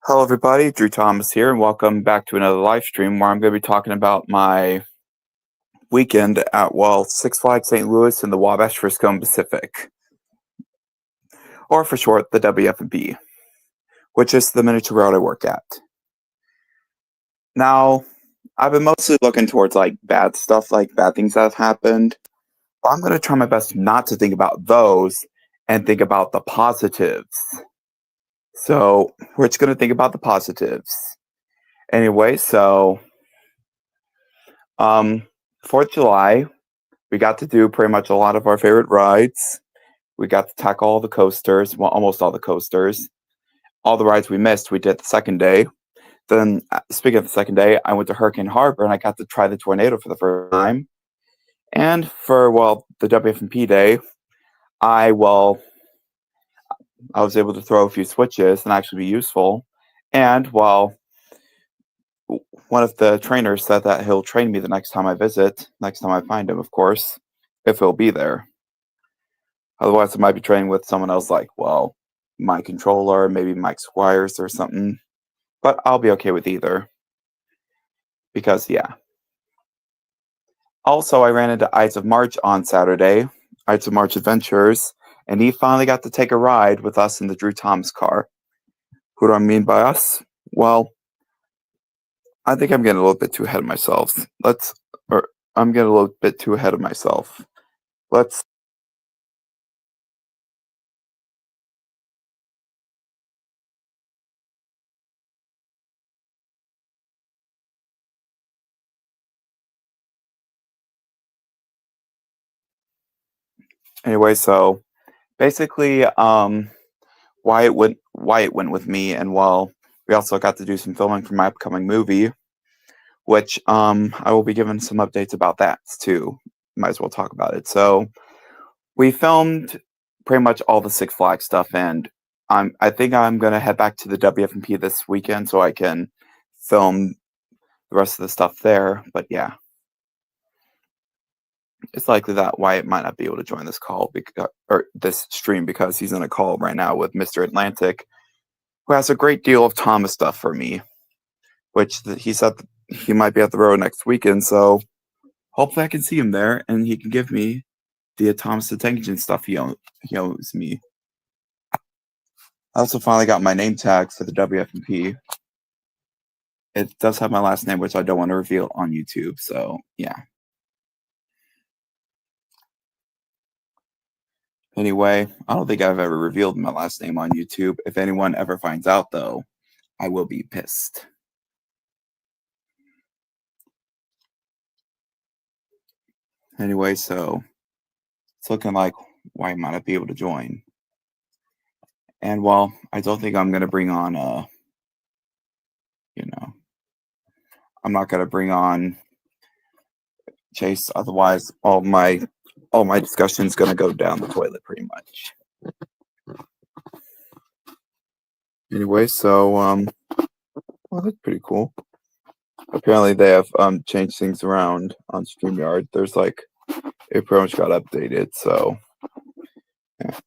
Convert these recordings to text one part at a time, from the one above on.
Hello, everybody. Drew Thomas here, and welcome back to another live stream where I'm going to be talking about my weekend at, Six Flags St. Louis in the Wabash Frisco and Pacific, or for short, the WF&P, which is the miniature route I work at. Now, I've been mostly looking towards bad stuff, like bad things that have happened. But I'm going to try my best not to think about those and think about the positives. So, we're just going to think about the positives. Anyway, so 4th of July, we got to do pretty much a lot of our favorite rides. We got to tackle all the coasters, well, almost all the coasters. All the rides we missed, we did the second day. Then, speaking of the second day, I went to Hurricane Harbor and I got to try the Tornado for the first time. And for, the WF&P day, I was able to throw a few switches and actually be useful. And, one of the trainers said that he'll train me the next time I visit, next time I find him, of course, if he'll be there. Otherwise, I might be training with someone else my controller, maybe Mike Squires or something. But I'll be okay with either. Because, yeah. Also, I ran into Ides of March on Saturday, Ides of March Adventures, and he finally got to take a ride with us in the Drew Thomas car. Who do I mean by us? Well, I think I'm getting a little bit too ahead of myself. I'm getting a little bit too ahead of myself. Anyway, so basically, why it went with me, and we also got to do some filming for my upcoming movie, which I will be giving some updates about that too. Might as well talk about it. So we filmed pretty much all the Six Flags stuff, and I think I'm gonna head back to the WF&P this weekend so I can film the rest of the stuff there. But yeah, it's likely that Wyatt might not be able to join this call or this stream because he's in a call right now with Mr. Atlantic, who has a great deal of Thomas stuff for me, which he said he might be at the road next weekend. So hopefully I can see him there and he can give me the Thomas the Tank Engine stuff he owes me. I also finally got my name tag for the WF&P. It does have my last name, which I don't want to reveal on YouTube. So yeah. Anyway, I don't think I've ever revealed my last name on YouTube. If anyone ever finds out, though, I will be pissed. Anyway, so it's looking like Wyatt might not be able to join. And I don't think I'm going to bring on, I'm not going to bring on Chase. Otherwise, all my discussion is going to go down the toilet pretty much. Anyway, so that's pretty cool. Apparently, they have changed things around on StreamYard. There's it pretty much got updated. So, yeah.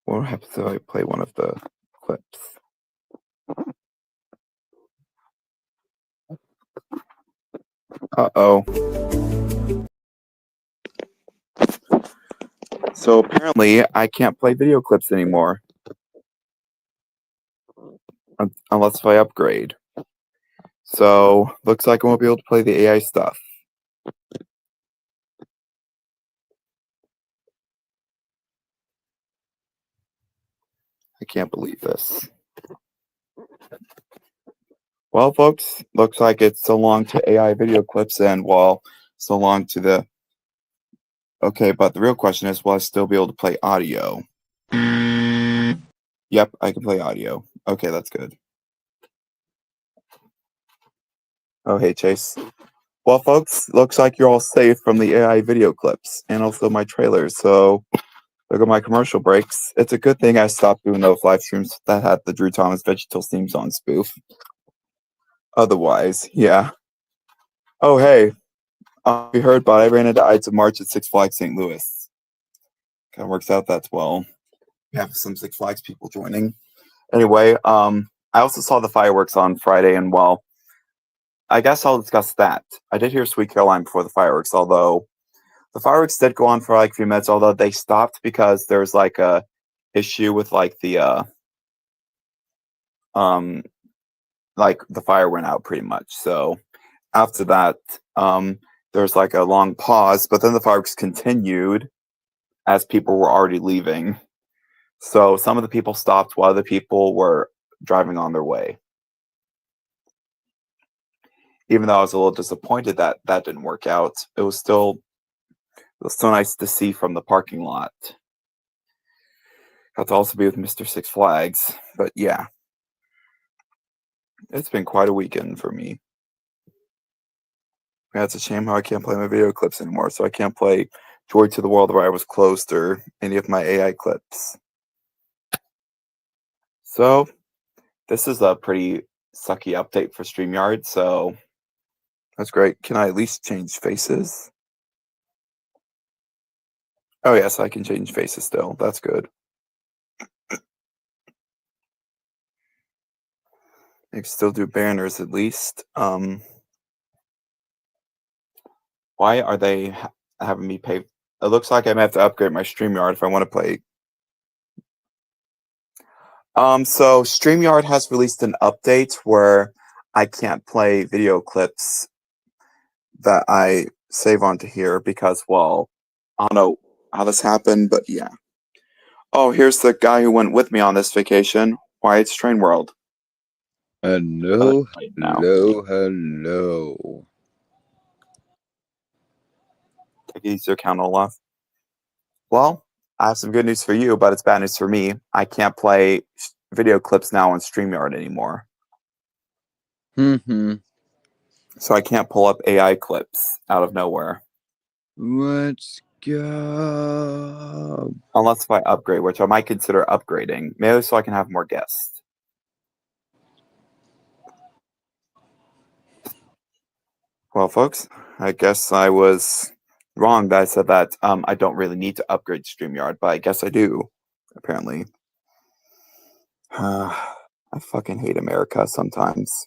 What happens if I play one of the clips? Uh-oh. So apparently, I can't play video clips anymore. Unless if I upgrade. So, looks like I won't be able to play the AI stuff. I can't believe this. Well, folks, looks like it's so long to AI video clips and, so long to the... Okay, but the real question is, will I still be able to play audio? Yep, I can play audio. Okay, that's good. Oh, hey, Chase. Well, folks, looks like you're all safe from the AI video clips and also my trailers, so look at my commercial breaks. It's a good thing I stopped doing those live streams that had the Drew Thomas VeggieTales theme song spoof. Otherwise, yeah. Oh, hey. We heard, but I ran into Ides of March at Six Flags St. Louis. Kind of works out that well. We have some Six Flags people joining. Anyway, I also saw the fireworks on Friday, and well, I guess I'll discuss that. I did hear Sweet Caroline before the fireworks, although the fireworks did go on for like a few minutes, although they stopped because there's like a issue with um like the fire went out pretty much. So after that, there's like a long pause, but then the fireworks continued as people were already leaving. So some of the people stopped while other people were driving on their way. Even though I was a little disappointed that that didn't work out, it was so nice to see from the parking lot. Got to also be with Mr. Six Flags, but yeah, it's been quite a weekend for me. Yeah, it's a shame how I can't play my video clips anymore, so I can't play Joy to the World where I was closed or any of my AI clips. So this is a pretty sucky update for StreamYard, so that's great. Can I at least change faces? Oh yes, I can change faces still. That's good. I can still do banners at least. Why are they having me pay? It looks like I may have to upgrade my StreamYard if I want to play. So StreamYard has released an update where I can't play video clips that I save onto here because, well, I don't know how this happened, but yeah. Oh, here's the guy who went with me on this vacation. Wyatt's Train World. Hello, Now, hello. take it easy, Count Olaf. Well, I have some good news for you, but it's bad news for me. I can't play video clips now on StreamYard anymore. So I can't pull up AI clips out of nowhere. Let's go. Unless if I upgrade, which I might consider upgrading. Maybe so I can have more guests. Well, folks, I guess I was wrong that I said that I don't really need to upgrade StreamYard, but I guess I do, apparently. I fucking hate America sometimes.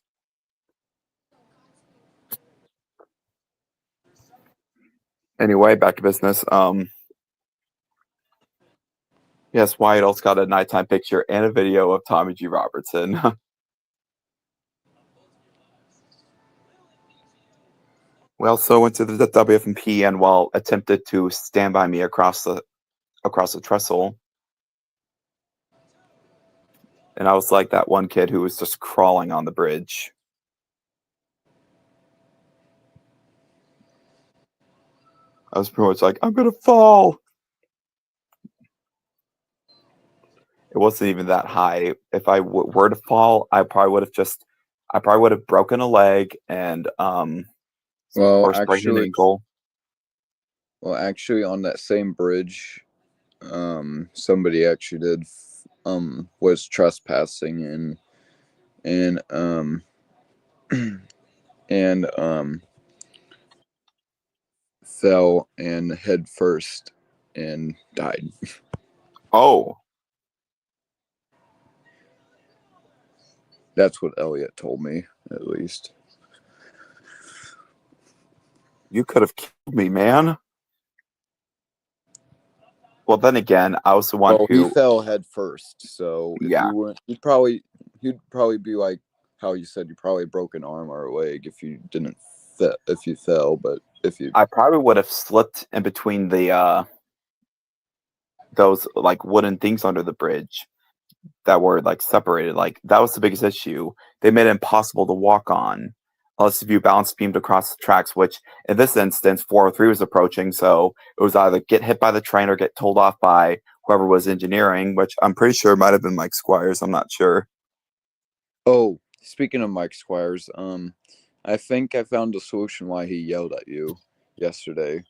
Anyway, back to business. Yes, Wyatt also got a nighttime picture and a video of Tommy G. Robertson. We also went to the WFMP and while attempted to stand by me across the trestle. And I was like that one kid who was just crawling on the bridge. I was pretty much like, I'm gonna fall. It wasn't even that high. If I were to fall, I probably would have broken a leg and or sprained an ankle. Well, actually, on that same bridge, somebody actually did was trespassing and and fell and head first and died. Oh, That's what Elliot told me, at least. you could have killed me, man. Well, then again, I was the one who he fell head first. So if yeah, you weren't, you'd probably be like how you said, you probably broke an arm or a leg if you didn't if you fell. But if you, I probably would have slipped in between the those like wooden things under the bridge that were like separated. Like that was the biggest issue. They made it impossible to walk on unless if you balance beamed across the tracks, which in this instance 403 was approaching, so it was either get hit by the train or get told off by whoever was engineering, which I'm pretty sure might have been Mike Squires. I'm not sure. oh, speaking of Mike Squires, I think I found a solution why he yelled at you yesterday.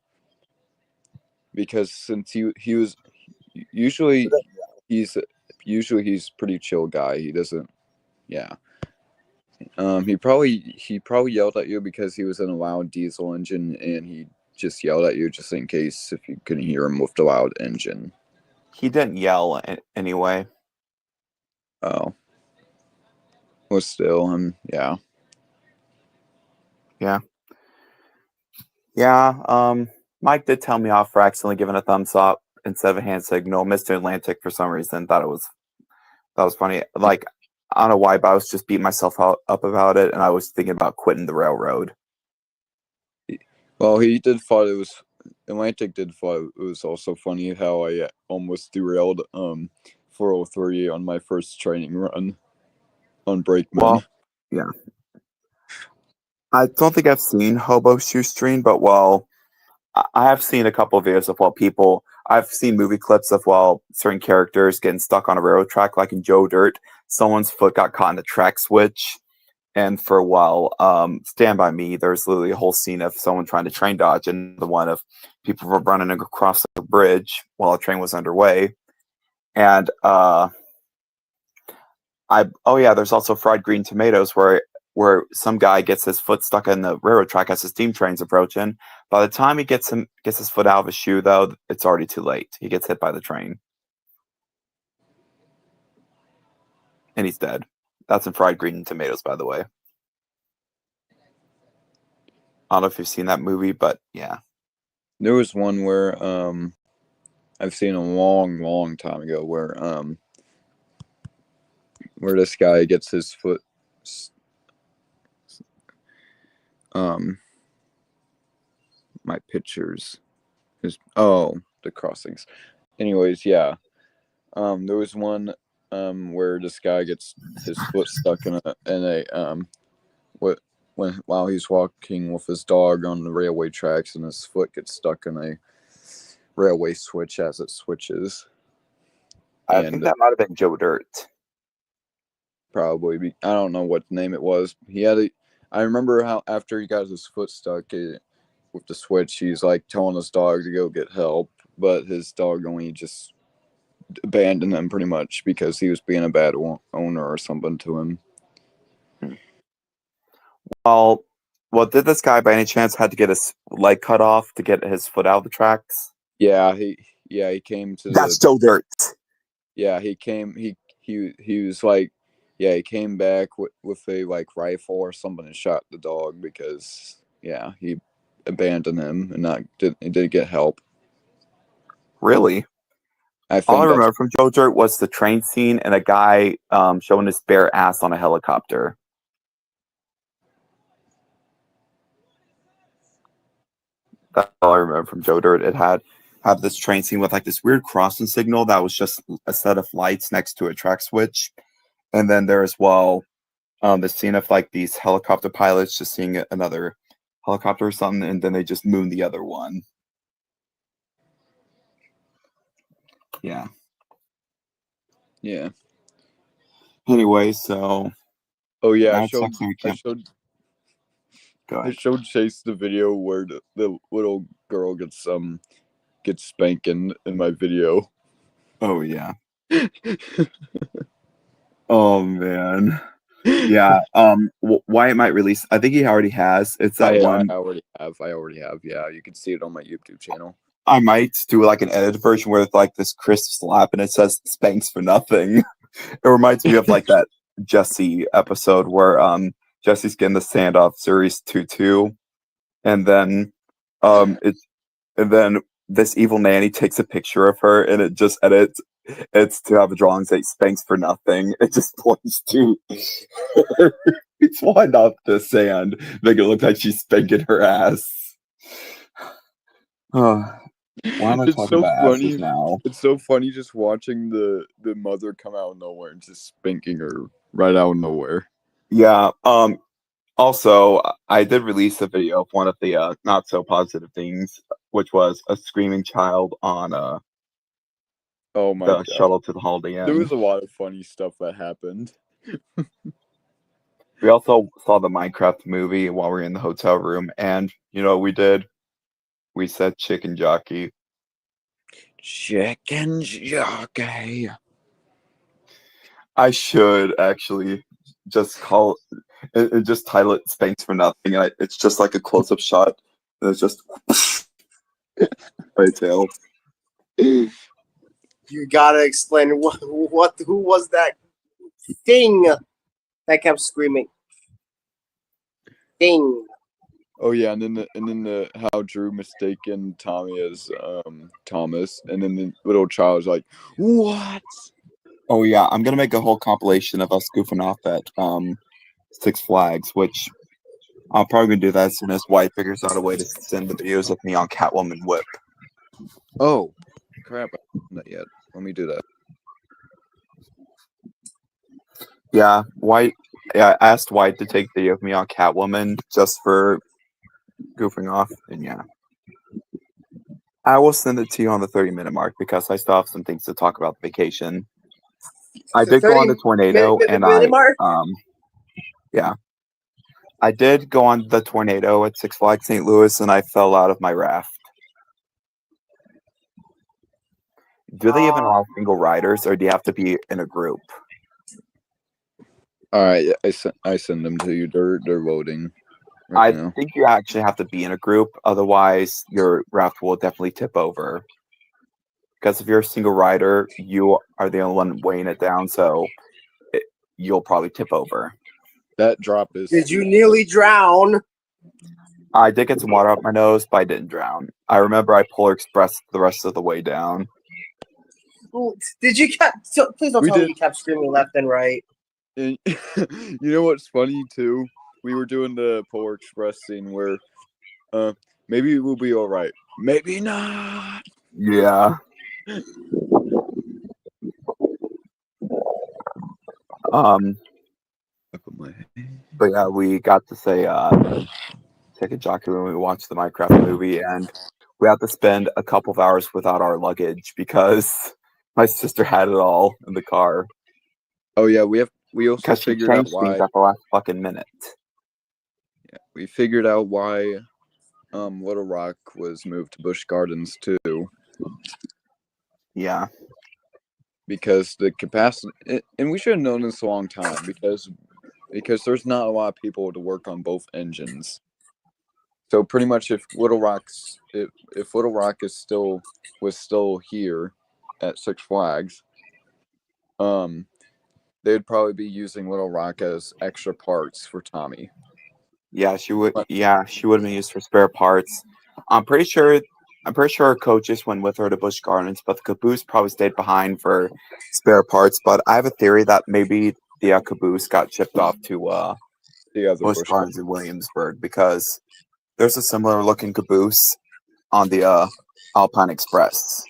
Because since he was usually he's pretty chill guy. He doesn't, yeah. He probably yelled at you because he was in a loud diesel engine, and he just yelled at you just in case if you couldn't hear him with the loud engine. He didn't yell anyway. Oh, Well, still, yeah. Yeah. Mike did tell me off for accidentally giving a thumbs up instead of a hand signal. Mr. Atlantic, for some reason, thought it was funny. Like, I don't know why, but I was just beating myself up about it, and I was thinking about quitting the railroad. Well, he did thought it was Atlantic did thought it was also funny how I almost derailed 403 on my first training run on Brakeman. Well, yeah. I don't think I've seen Hobo Shoestring, but I have seen a couple of videos of people. I've seen movie clips of certain characters getting stuck on a railroad track, like in Joe Dirt. Someone's foot got caught in the track switch, and for a while, Stand by Me, there's literally a whole scene of someone trying to train dodge, and the one of people were running across the bridge while a train was underway. And there's also Fried Green Tomatoes, where some guy gets his foot stuck in the railroad track as the steam train's approaching. By the time he gets his foot out of his shoe, though, it's already too late. He gets hit by the train, and he's dead. That's in Fried Green Tomatoes, by the way. I don't know if you've seen that movie, but yeah. There was one where I've seen a long time ago where this guy gets his foot my pictures the crossings. Anyways, yeah. There was one where this guy gets his foot stuck in a while he's walking with his dog on the railway tracks, and his foot gets stuck in a railway switch as it switches. I think that might have been Joe Dirt. Probably. I don't know what name it was. I remember how after he got his foot stuck with the switch, he's like telling his dog to go get help, but his dog only just abandoned him pretty much because he was being a bad owner or something to him. Well, did this guy by any chance had to get his leg cut off to get his foot out of the tracks? Yeah, he came to That's Joe Dirt. Yeah, he came. He was like, yeah, he came back with a rifle or something and shot the dog because he abandoned him and didn't get help. Really? All I remember from Joe Dirt was the train scene and a guy showing his bare ass on a helicopter. That's all I remember from Joe Dirt. It had this train scene with this weird crossing signal that was just a set of lights next to a track switch. And then there as well the scene of these helicopter pilots just seeing another helicopter or something, and then they just moon the other one. Yeah. Yeah. Anyway, so. Oh yeah, I showed Chase the video where the little girl gets spanking in my video. Oh yeah. Oh man. Yeah. Wyatt might release. I think he already has. It's that one. I already have. Yeah, you can see it on my YouTube channel. I might do an edited version where it's this crisp slap and it says "spanks for nothing." It reminds me of that Jesse episode where Jesse's getting the standoff series 2-2, and then this evil nanny takes a picture of her and it just edits. It's to have a drawing say "spanks for nothing." It just points to her. It's flying off the sand, make it look like she's spanking her ass. Why am I talking about asses now? It's so funny just watching the mother come out of nowhere and just spanking her right out of nowhere. Yeah. Also, I did release a video of one of the not so positive things, which was a screaming child on the shuttle to the Holiday Inn. There was a lot of funny stuff that happened. We also saw the Minecraft movie while we were in the hotel room, and you know what we did? We said chicken jockey. Chicken jockey. I should actually just call it, just title it "Spanks for Nothing," and it's just a close-up shot, and it's just right tail. You gotta explain who was that thing I kept screaming, "Ding!" Oh yeah, and then the how Drew mistaken Tommy as Thomas, and then the little child was like, "What?" Oh yeah, I'm gonna make a whole compilation of us goofing off at Six Flags, which I'm probably gonna do that as soon as White figures out a way to send the videos of me on Catwoman Whip. Oh, crap! I haven't done that yet. Let me do that. Yeah, White. Yeah, I asked White to take video of me on Catwoman just for goofing off, and yeah, I will send it to you on the 30-minute mark because I still have some things to talk about the vacation. I The did go on the 30 tornado, and minute mark? yeah, I did go on the tornado at Six Flags St. Louis, and I fell out of my raft. Do they even allow single riders, or do you have to be in a group? All right, I send them to you. They're voting I right now. think you actually have to be in a group, otherwise your raft will definitely tip over. Because if you're a single rider, you are the only one weighing it down, so you'll probably tip over. That drop is. Did you nearly drown? I did get some water up my nose, but I didn't drown. I remember I Polar Expressed the rest of the way down. Did you please don't We tell me did. you kept screaming left and right. And you know what's funny too? We were doing the Polar Express scene where, maybe we'll be all right. Maybe not. Yeah. But yeah, we got to say take a jockey when we watched the Minecraft movie, and we had to spend a couple of hours without our luggage because my sister had it all in the car. Oh yeah, we also Because she figured out changed why. things at the last fucking minute. Yeah, we figured out why Little Rock was moved to Busch Gardens too. Yeah. Because the capacity, and we should have known this a long time because there's not a lot of people to work on both engines. So pretty much if Little Rock was still here at Six Flags, they'd probably be using Little Rock as extra parts for Tommy. Yeah, she would. Yeah, she would have been used for spare parts. I'm pretty sure her coaches went with her to Busch Gardens, but the caboose probably stayed behind for spare parts. But I have a theory that maybe the caboose got shipped off to The other Busch Gardens in Williamsburg because there's a similar looking caboose on the Alpine Express.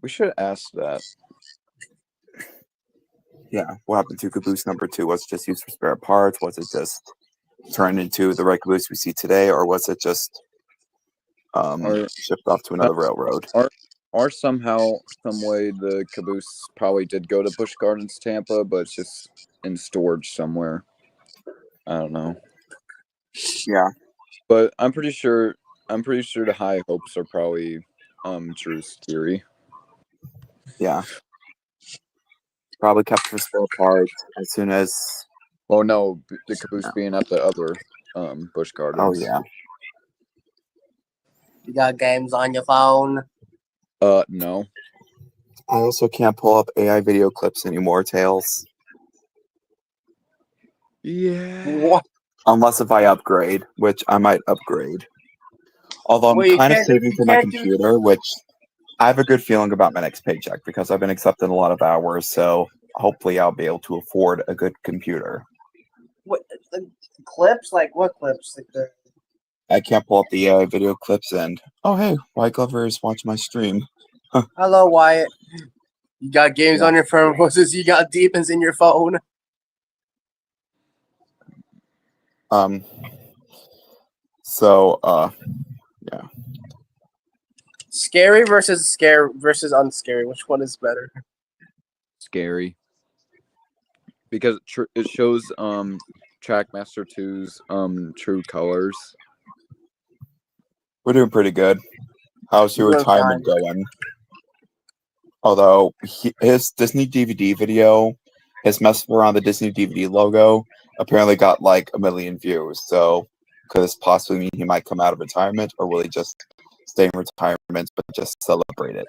We should ask that. Yeah, what happened to caboose number 2? Was it just used for spare parts? Was it just turned into the red caboose we see today, or was it just shipped off to another railroad? Or somehow, some way, the caboose probably did go to Busch Gardens, Tampa, but it's just in storage somewhere. I don't know. Yeah, but I'm pretty sure the high hopes are probably Drew's theory. Yeah. Probably kept for spare parts as soon as. Oh no, the caboose being at the other Busch Gardens. Oh yeah. You got games on your phone? No. I also can't pull up AI video clips anymore, Tails. Yeah. What? Unless if I upgrade, which I might upgrade. Although I'm kind of saving for my computer, which I have a good feeling about my next paycheck because I've been accepting a lot of hours, so hopefully I'll be able to afford a good computer. What clips? Like what clips? Like I can't pull up the AI video clips and oh hey, Wyatt Glover is watching my stream. Hello, Wyatt. You got games on your phone versus you got demons in your phone. So yeah. Scary versus unscary. Which one is better? Scary. Because it shows Trackmaster 2's true colors. We're doing pretty good. How's your retirement going? Although his Disney DVD video, his mess around the Disney DVD logo, apparently got like 1 million views. So could this possibly mean he might come out of retirement, or will he just stay in retirement but just celebrate it?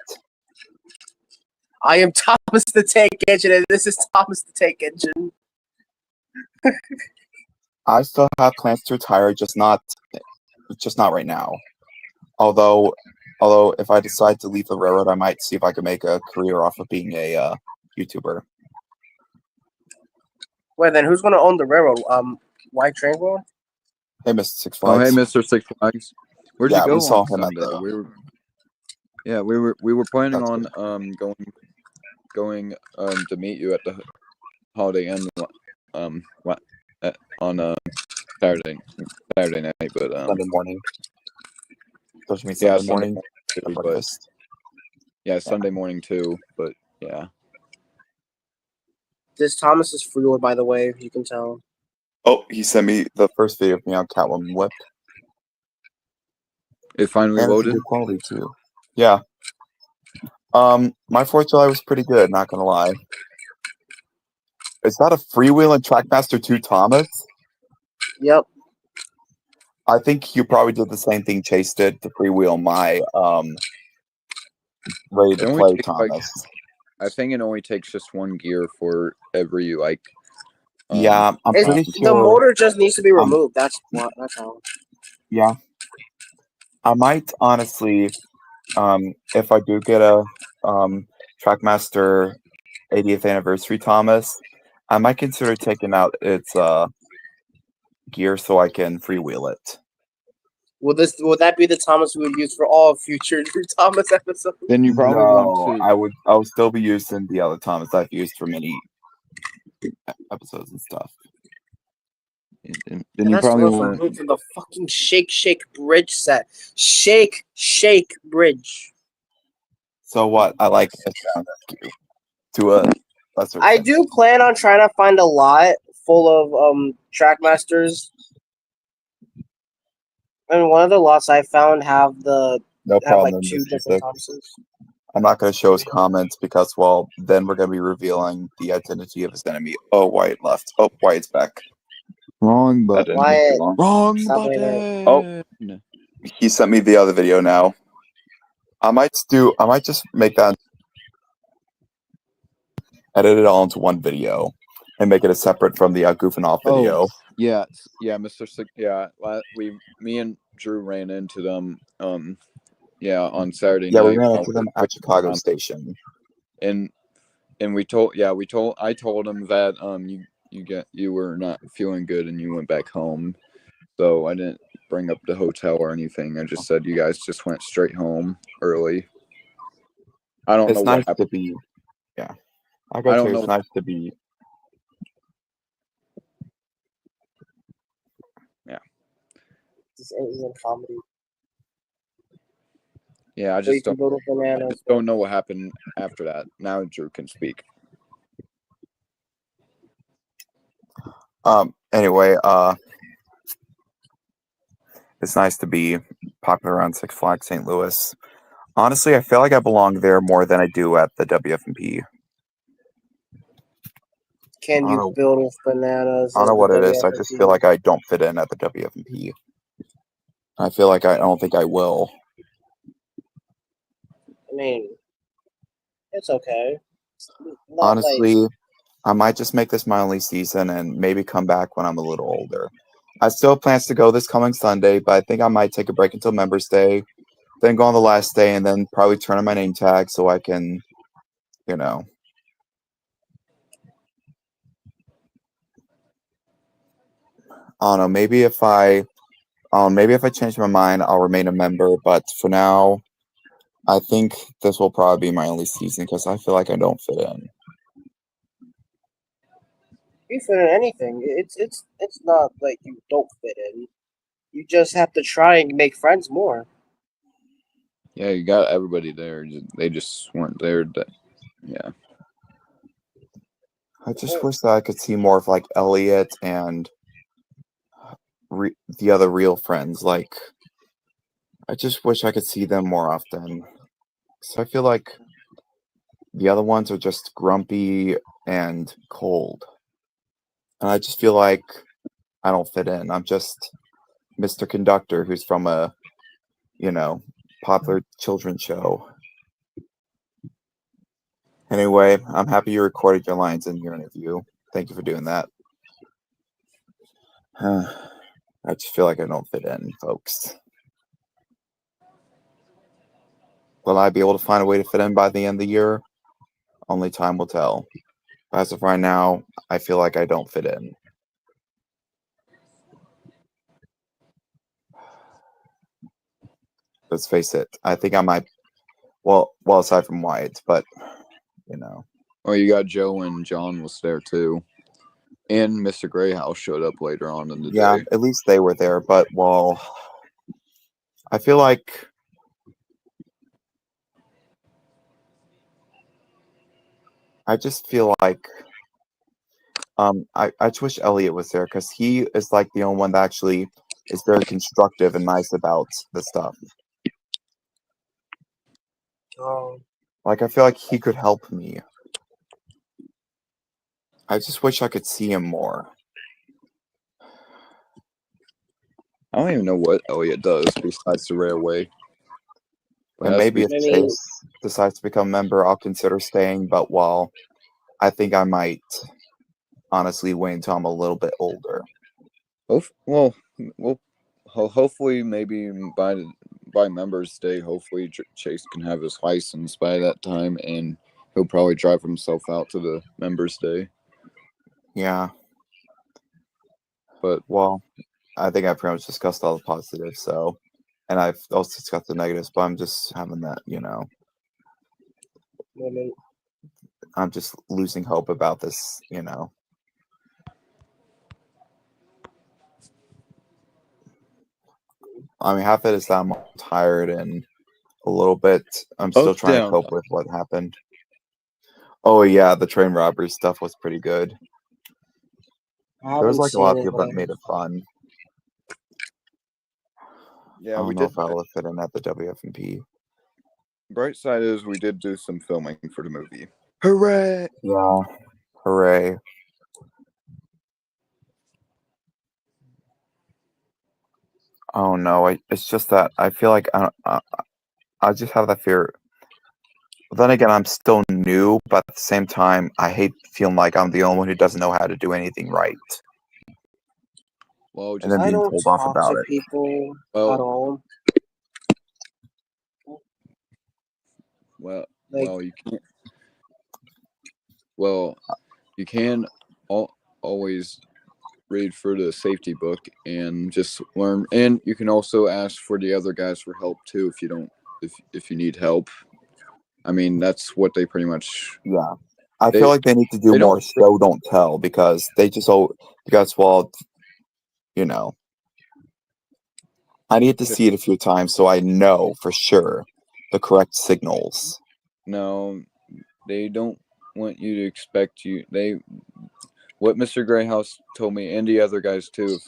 I am Thomas the Tank Engine, and this is Thomas the Tank Engine. I still have plans to retire, just not right now. Although if I decide to leave the railroad, I might see if I can make a career off of being a YouTuber. Well, then who's gonna own the railroad? White Tranquil? Hey, Mr. Six Oh, hey, Flags. Mr. Six Flags. Where'd Yeah, you go we saw on him at Sunday? the- We were planning That's on going to meet you at the Holiday Inn on Saturday night, but Sunday morning. Don't you mean yeah, Sunday morning? too, At but breakfast. yeah, Sunday morning too, but yeah. This Thomas is Freewood, by the way, if you can tell. Oh, he sent me the first video of me on Catwoman Whip. It finally And it's loaded. good quality too. Yeah. My 4th of July was pretty good, not gonna lie. Is that a freewheeling Trackmaster 2 Thomas? Yep. I think you probably did the same thing Chase did to freewheel my ready It to only play takes, like, Thomas. I think it only takes just one gear for every Yeah, I'm pretty The sure. motor just needs to be removed. That's all. Yeah. I might honestly, if I do get a Trackmaster 80th anniversary Thomas, I might consider taking out its gear so I can freewheel it. Will that be the Thomas we would use for all future Thomas episodes? Then you probably want to. I would still be using the other Thomas I've used for many episodes and stuff. Then And you that's probably worth want. removed from the fucking Shake Bridge set. Shake Bridge. So what? I like it sounds cute. To a lesser I extent. do plan on trying to find a lot full of Trackmasters. And one of the lots I found have No like problem. two Mr. different Six. Thomases. I'm not going to show his comments because, well, then we're going to be revealing the identity of his enemy. Oh, Wyatt left. Oh, Wyatt's back. Wrong That button. didn't take too Wyatt. long. Wrong Stop doing button. Oh. He sent me the other video now. I might just make that, edit it all into one video, and make it a separate from the goofing off video. Oh, yeah, Mr. Six. Yeah, me and Drew ran into them. On Saturday Yeah, night. we ran into them at Chicago Station. And I told him that you were not feeling good and you went back home. So I didn't bring up the hotel or anything. I just said you guys just went straight home early. I don't know It's what nice happened. to be. Yeah, I I got don't you. know. It's nice to be. Yeah. This isn't comedy. Yeah, I So you just can don't. go to I bananas. just don't know what happened after that. Now Drew can speak. Anyway, it's nice to be popular around Six Flags St. Louis. Honestly, I feel like I belong there more than I do at the WFMP. Can you build with bananas? I don't know in what the it is. I just feel like I don't fit in at the WFMP. I feel like I don't think I will. I mean, it's okay. Honestly, I might just make this my only season and maybe come back when I'm a little older. I still have plans to go this coming Sunday, but I think I might take a break until Members Day, then go on the last day, and then probably turn in my name tag so I can, I don't know. Maybe if I change my mind, I'll remain a member. But for now, I think this will probably be my only season because I feel like I don't fit in. You fit in anything. It's not like you don't fit in. You just have to try and make friends more. Yeah, you got everybody there. They just weren't there. Yeah. I just wish that I could see more of like Elliot and the other real friends. Like, I just wish I could see them more often. So I feel like the other ones are just grumpy and cold. And I just feel like I don't fit in. I'm just Mr. Conductor who's from a, popular children's show. Anyway, I'm happy you recorded your lines in your interview. Thank you for doing that. I just feel like I don't fit in, folks. Will I be able to find a way to fit in by the end of the year? Only time will tell. As of right now, I feel like I don't fit in. Let's face it. I think I might. Well, aside from Wyatt, but you know. Oh, you got Joe and John was there too, and Mr. Greyhouse showed up later on in the Yeah, day. at least they were there. But I feel like I just feel like I just wish Elliot was there because he is like the only one that actually is very constructive and nice about the stuff. Oh, Like I feel like he could help me. I just wish I could see him more. I don't even know what Elliot does besides the railway. But And has to maybe be- if I mean- Chase decides to become a member, I'll consider staying. But I think I might honestly wait until I'm a little bit older. well, hopefully maybe by Members Day, hopefully Chase can have his license by that time, and he'll probably drive himself out to the Members Day. Yeah. But I think I pretty much discussed all the positives. So, and I've also discussed the negatives. But I'm just having that, I mean, I'm just losing hope about this, I mean, half of it is that I'm tired and a little bit. I'm still trying to cope with what happened. Oh yeah, the train robbery stuff was pretty good. There was like a lot of people that made it fun. yeah, I don't we know did. if I will fit in at the WFMP. Bright side is we did do some filming for the movie. Hooray! Yeah, hooray! Oh no, it's just that I feel like I just have that fear. Then again, I'm still new, but at the same time, I hate feeling like I'm the only one who doesn't know how to do anything right. Well, And then I being don't told off talk about to it. people Well- at all. Well, Like- well, you can't. Well, you can always read for the safety book and just learn. And you can also ask for the other guys for help too if you don't, if you need help. I mean, that's what they pretty much. Yeah, I They- feel like they need to do they more don't- show don't tell because they just I need to see it a few times so I know for sure the correct signals. No, they don't want you to expect you. What Mr. Greyhouse told me and the other guys too.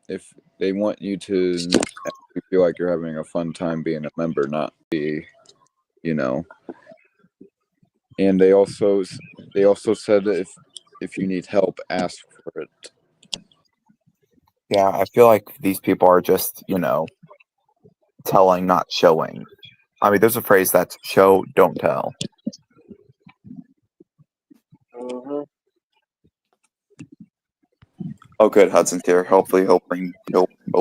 If they want you to actually feel like you're having a fun time being a member, not be, And they also said that if you need help, ask for it. Yeah, I feel like these people are just, telling, not showing. I mean, there's a phrase that's show, don't tell. Mhm. Oh, good, Hudson's here. Hopefully, he'll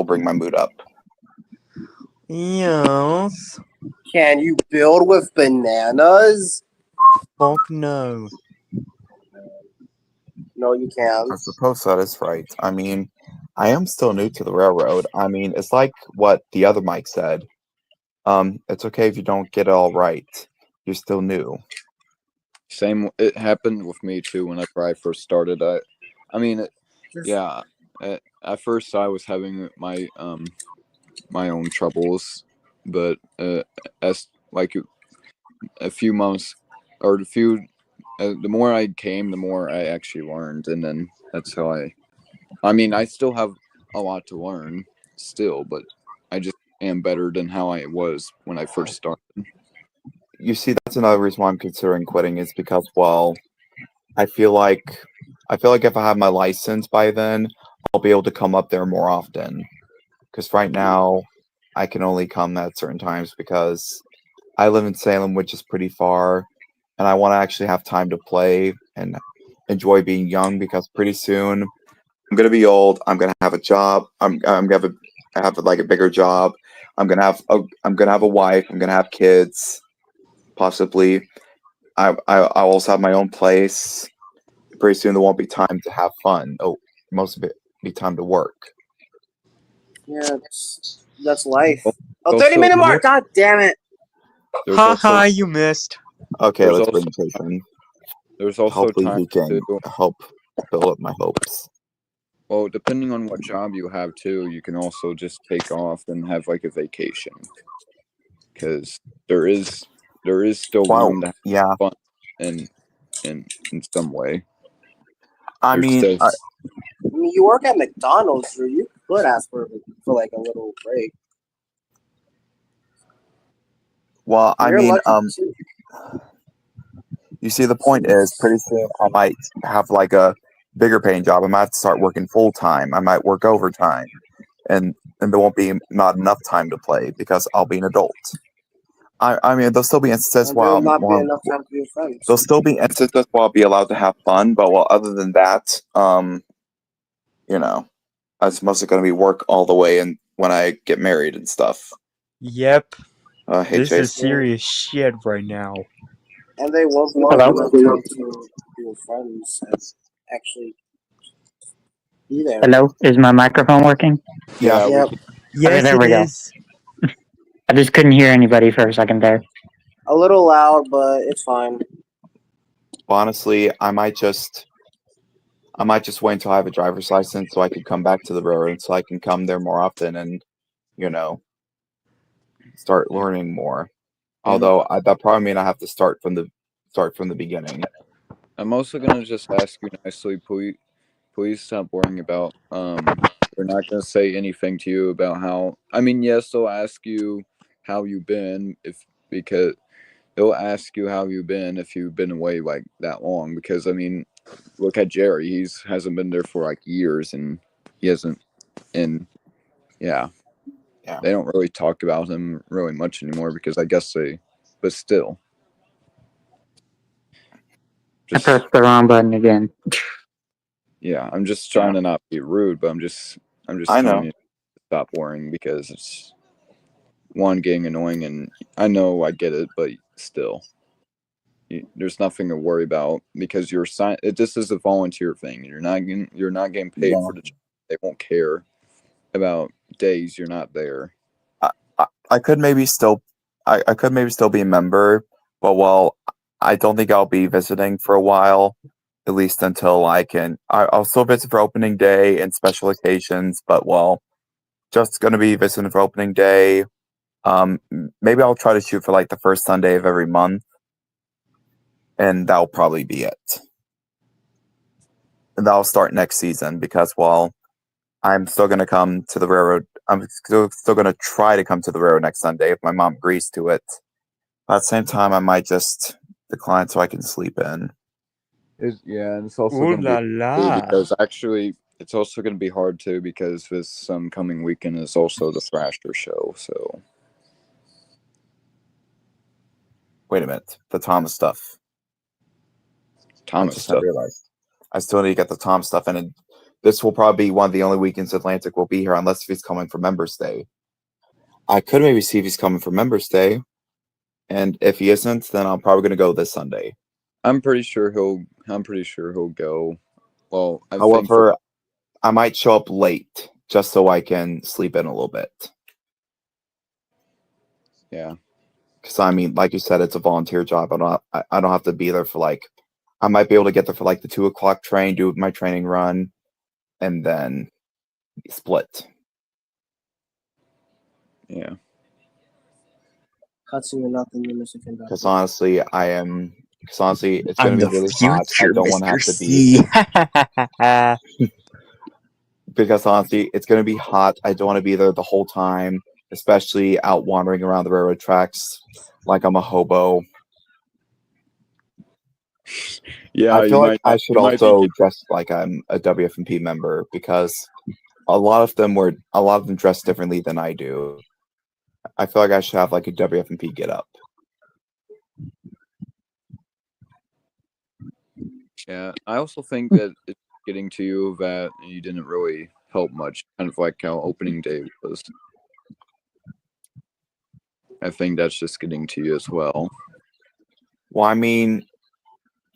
bring my mood up. Yes. Can you build with bananas? Fuck no. No, you can't. I suppose that is right. I mean, I am still new to the railroad. I mean, it's like what the other Mike said. It's okay if you don't get it all right. You're still new. Same. It happened with me too whenever I first started. At first I was having my own troubles, but as like a few months or the more I came, the more I actually learned, and then that's how I still have a lot to learn still, but I just am better than how I was when I first started. You see, that's another reason why I'm considering quitting is because, I feel like if I have my license by then, I'll be able to come up there more often. Because right now, I can only come at certain times because I live in Salem, which is pretty far, and I want to actually have time to play and enjoy being young because pretty soon I'm gonna be old. I'm gonna have a job. I'm gonna have like a bigger job. I'm gonna have a wife. I'm gonna have kids, possibly. I'll also have my own place. Pretty soon there won't be time to have fun. Oh, most of it be time to work. Yeah, that's life. Oh, Also, 30-minute mark. God damn it. there's Haha, also you missed. Okay, There's let's also bring Chase in. there's also Hopefully time he can to, help build up my hopes. well, depending on what job you have too, you can also just take off and have like a vacation, because there is still Wow. room to have Yeah. fun in in some way. I There's mean, still I mean, you work at McDonald's, so you could ask for like a little break. well, I You're mean, lucky too. you see, the point is, pretty soon I might have like a bigger paying job. I might have to start working full time. I might work overtime, and there won't be not enough time to play because I'll be an adult. I mean, there'll still be instances And there will not be while enough time to be with friends. there'll still be instances where I'll be allowed to have fun, but well, other than that, you know, it's mostly going to be work all the way and when I get married and stuff. Yep. Hey, This Chase. is serious shit right now. And they won't be Hello? enough time to be with friends and actually be there. Hello, is my microphone working? Yeah. Yep. Yes, there it we go. is. I just couldn't hear anybody for a second there. A little loud, but it's fine. Honestly, I might just wait until I have a driver's license so I can come back to the railroad so I can come there more often and, you know, start learning more. Although that'll probably mean I have to start from the beginning. I'm also gonna just ask you nicely, please stop worrying about they're not gonna say anything to you about how, I mean, yes, they'll ask you how you've been, because they'll ask you how you've been if you've been away like that long, because I mean, look at Jerry, hasn't been there for like years, and he hasn't, and yeah. They don't really talk about him really much anymore because I guess but still. I pressed the wrong button again. Yeah, I'm just trying to not be rude, but I'm just I telling know. you to stop worrying, because it's one, getting annoying, and I know I get it, but still, there's nothing to worry about because this is a volunteer thing. You're not getting paid for the job. They won't care about days you're not there. I could maybe still be a member, but well, I don't think I'll be visiting for a while, at least until I'll still visit for opening day and special occasions, but well, just gonna be visiting for opening day. Maybe I'll try to shoot for like the first Sunday of every month, and that'll probably be it. And that'll start next season because well, I'm still gonna come to the railroad. I'm still gonna try to come to the railroad next Sunday if my mom agrees to it. But at the same time, I might just decline so I can sleep in. And it's also Ooh going la to be la. because actually it's also going to be hard too, because this coming weekend is also the Thrasher show. So Wait a minute, the Thomas stuff. Thomas I stuff. realized I still need to get the Tom stuff in, and this will probably be one of the only weekends Atlantic will be here, unless if he's coming for Members Day. I could maybe see if he's coming for Members Day, and if he isn't, then I'm probably going to go this Sunday. I'm pretty sure he'll go. Well, However, I might show up late just so I can sleep in a little bit. Yeah. Because I mean, like you said, it's a volunteer job. I don't have to be there for like. I might be able to get there for like the 2:00 train, do my training run, and then split. Yeah. Cutscene or nothing, you Mr. Kendall. Because honestly, it's going I'm to the be really hot. I future, don't want to have Mr. to be. Because honestly, it's going to be hot. I don't want to be there the whole time, especially out wandering around the railroad tracks like I'm a hobo. Yeah. I feel like I should also dress like I'm a WFMP member because a lot of them dress differently than I do. I feel like I should have like a WFMP get up. Yeah, I also think that it's getting to you that you didn't really help much, kind of like how opening day was. I think that's just getting to you as well. Well, I mean,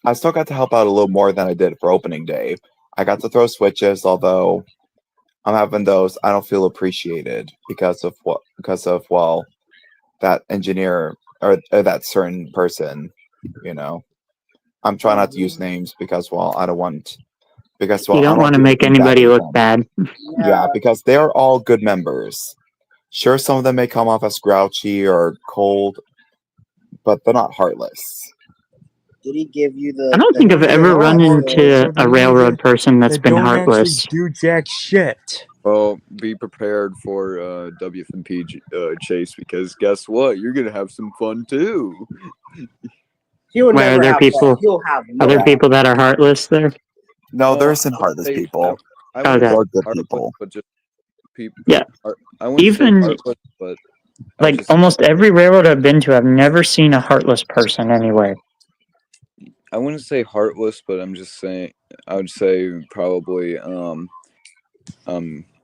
I still got to help out a little more than I did for opening day. I got to throw switches, although I'm having those. I don't feel appreciated because of well, that engineer or that certain person. You know, I'm trying not to use names because I don't want because You I don't don't want to do make anything bad anybody to look them. bad. Yeah, because they're all good members. Sure, some of them may come off as grouchy or cold, but they're not heartless. Did he give you the? I don't the think I've the ever run tutorial? into So a they railroad either- person that's They been don't actually heartless. do jack shit. Well, be prepared for WFMP chase because guess what? You're gonna have some fun too. He'll Where never there have people- fun. He'll have no Are there fun. people that are heartless there? No, Well, there are some I wouldn't heartless say- people. I wouldn't Okay. say Or good heartless, people. but just people. Yeah. I wouldn't say Even- heartless, but I Like just- almost every railroad I've been to, I've never seen a heartless person anywhere. I wouldn't say heartless, but I'm just saying I would say probably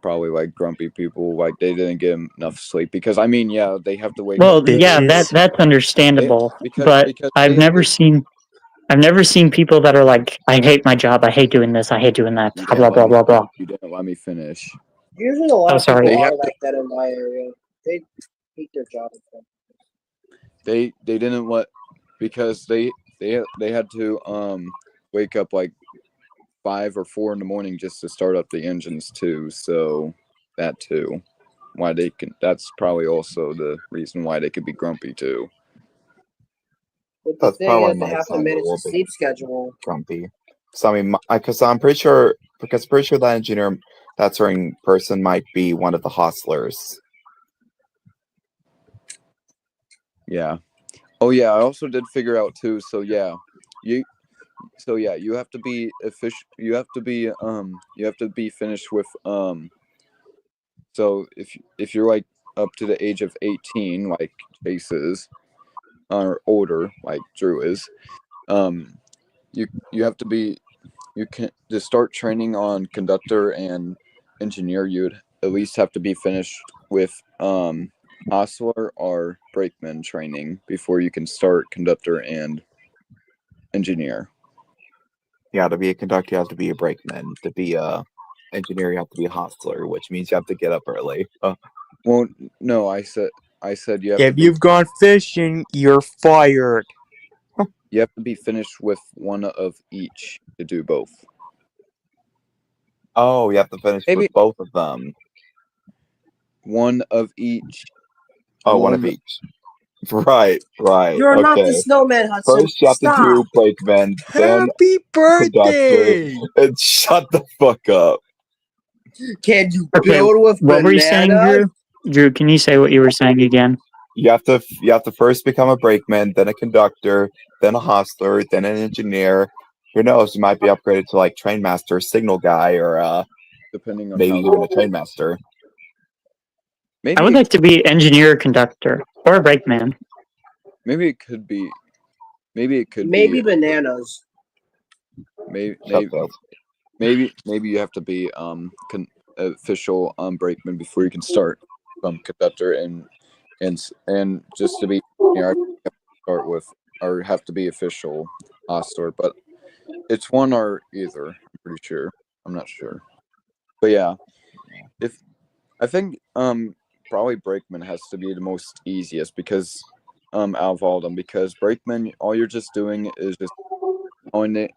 probably like grumpy people, like they didn't get enough sleep because I mean, yeah, they have to wake Well, up. yeah, Bitches. that's understandable. Because But I've they- never seen people that are like, I hate my job, I hate doing this, I hate doing that, You blah didn't blah let blah me- blah blah. You didn't let me finish. Usually, a lot Oh, of sorry. people They are have to- like that in my area. They hate their job. They didn't let because they had to wake up like 5 or 4 in the morning just to start up the engines too. So that too, why they can. That's probably also the reason why they could be grumpy too. But the That's thing probably is, they my have to son, manage a little the bit. sleep schedule. Grumpy. So I mean, because I'm pretty sure that engineer, that certain person might be one of the hostlers. Yeah. Oh yeah. I also did figure out too. So yeah, you have to be official. You have to be finished with So if you're like up to the age of 18, like Chase is, or older, like Drew is, you have to be you can to start training on conductor and engineer. You'd at least have to be finished with hostler or brakeman training before you can start conductor and engineer. Yeah, to be a conductor, you have to be a brakeman. To be a engineer, you have to be a hostler, which means you have to get up early. Well, no, I said you have to If be, you've gone fishing, you're fired. you have to be finished with one of each to do both. Oh, you have to finish Maybe- with both of them. One of each. Oh, one of each. Right. You're not the Okay. snowman, Hudson. First, you have Stop. to do brakeman, then Happy birthday! and shut the fuck up. Can you Okay, build with What were you saying, bananas? Drew? Drew, can you say what you were saying again? You have to first become a brakeman, then a conductor, then a hostler, then an engineer. Who knows? You might be upgraded to like train master, signal guy, or Depending on maybe how even a train master. maybe I would like to be engineer, conductor, or a brakeman. maybe it could be Maybe bananas. maybe Sheffield. maybe you have to be official brakeman before you can start conductor and just to be start with or have to be official hostler, but it's one or either. I'm pretty sure. I'm not sure, but yeah, if I think probably brakeman has to be the most easiest because out of all of them, because brakeman all you're just doing is just on it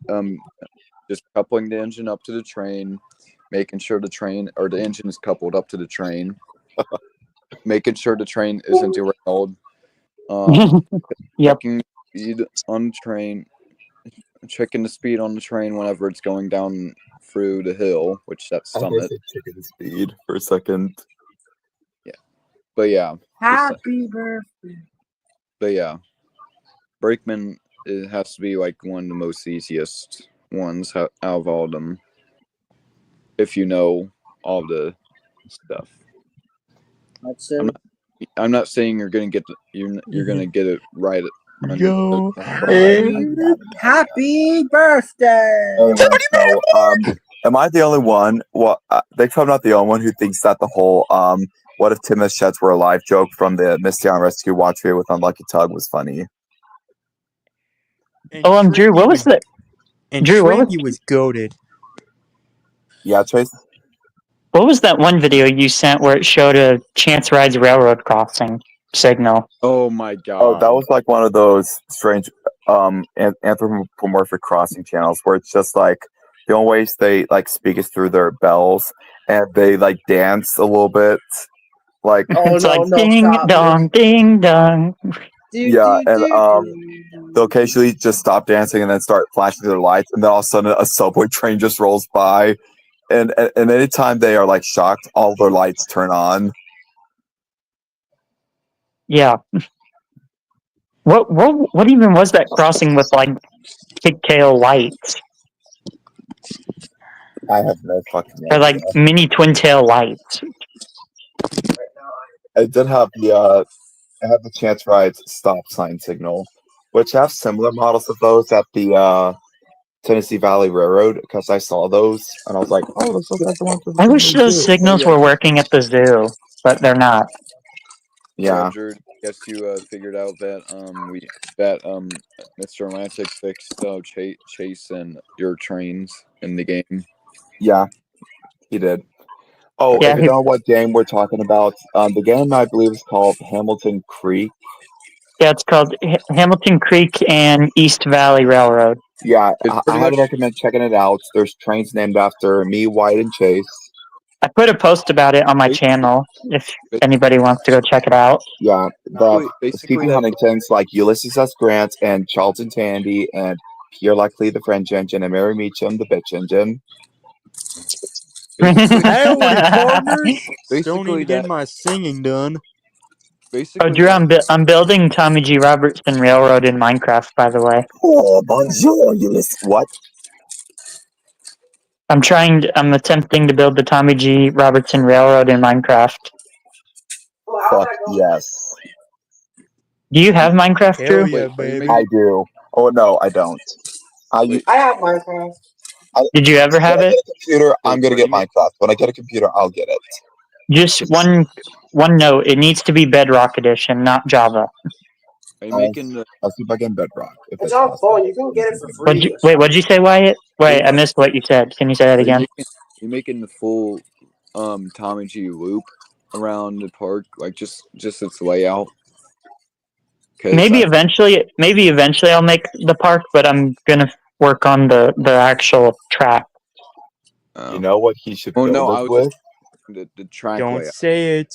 just coupling the engine up to the train, making sure the train or the engine is coupled up to the train, making sure the train isn't derailed, Yep. checking speed on the train, checking the speed on the train whenever it's going down through the hill, which that's Summit. Chicken speed for a second. But yeah, Happy birthday. but yeah, brakeman it has to be like one of the most easiest ones out of all of them. If you know all the stuff. Hudson. I'm not saying you're gonna get you're gonna get it right Yo, Happy birthday! Anyway, so, am I the only one? Well, they I'm not the only one who thinks that the whole "What if Tim and Shets were alive" joke from the Misty on Rescue watch video with Unlucky Tug was funny. and Drew, what was the And Drew, what was- Shrinky was goated. Yeah, Chase. what was that one video you sent where it showed a Chance Rides railroad crossing signal? Oh my god. Oh, that was like one of those strange anthropomorphic crossing channels where it's just like the only ways they like speak is through their bells, and they like dance a little bit, like Oh, It's no, like no, ding stop. dong, ding dong. yeah, and they'll occasionally just stop dancing and then start flashing their lights, and then all of a sudden a subway train just rolls by, and anytime they are like shocked, all their lights turn on. Yeah. What even was that crossing with like pigtail lights I have no fucking or like mini twin tail lights? I did have the Chance Rides stop sign signal, which have similar models of those at the Tennessee Valley Railroad, because I saw those and I was like, oh, those look like the ones. I wish those signals were working at the zoo, but they're not. Yeah. Roger, guess you figured out that Mr. Atlantic fixed Chase and your trains in the game. Yeah, he did. Oh, Yeah, if you know what game we're talking about, the game I believe is called Hamilton Creek. Yeah, it's called Hamilton Creek and East Valley Railroad. Yeah, It's I pretty highly much- recommend checking it out. There's trains named after me, White, and Chase. I put a post about it on my channel if anybody wants to go check it out. Yeah, the Basically, Stevie that- Huntingtons like Ulysses S. Grant and Charlton Tandy and Pierre Laclede the French engine and Mary Meacham the bitch engine. Howdy, partners! Still Basically need to get that- my singing done. Basically, Oh, Drew, I'm building Tommy G. Robertson Railroad in Minecraft, by the way. Oh, bonjour, Ulysses. What? I'm attempting to build the Tommy G. Robertson Railroad in Minecraft. Fuck yes. Do you have Minecraft, Hell Drew? yeah, Wait, are you baby. I do. Oh, no, I don't. I have Minecraft. Did you ever have When I it? get a computer, I'm Wait, gonna are get you ma- Minecraft. When I get a computer, I'll get it. Just one note. It needs to be Bedrock Edition, not Java. Are you making the I'll see if I can Bedrock. If It's on phone. You can get it for free. What'd you say, Wyatt? Wait, I missed what you said. Can you say that again? you making the full Tommy G loop around the park, like just its layout? 'Cause Maybe I- eventually I'll make the park, but I'm gonna work on the actual track. You know what he should Oh build no, us I was with? the track Don't layout. say it.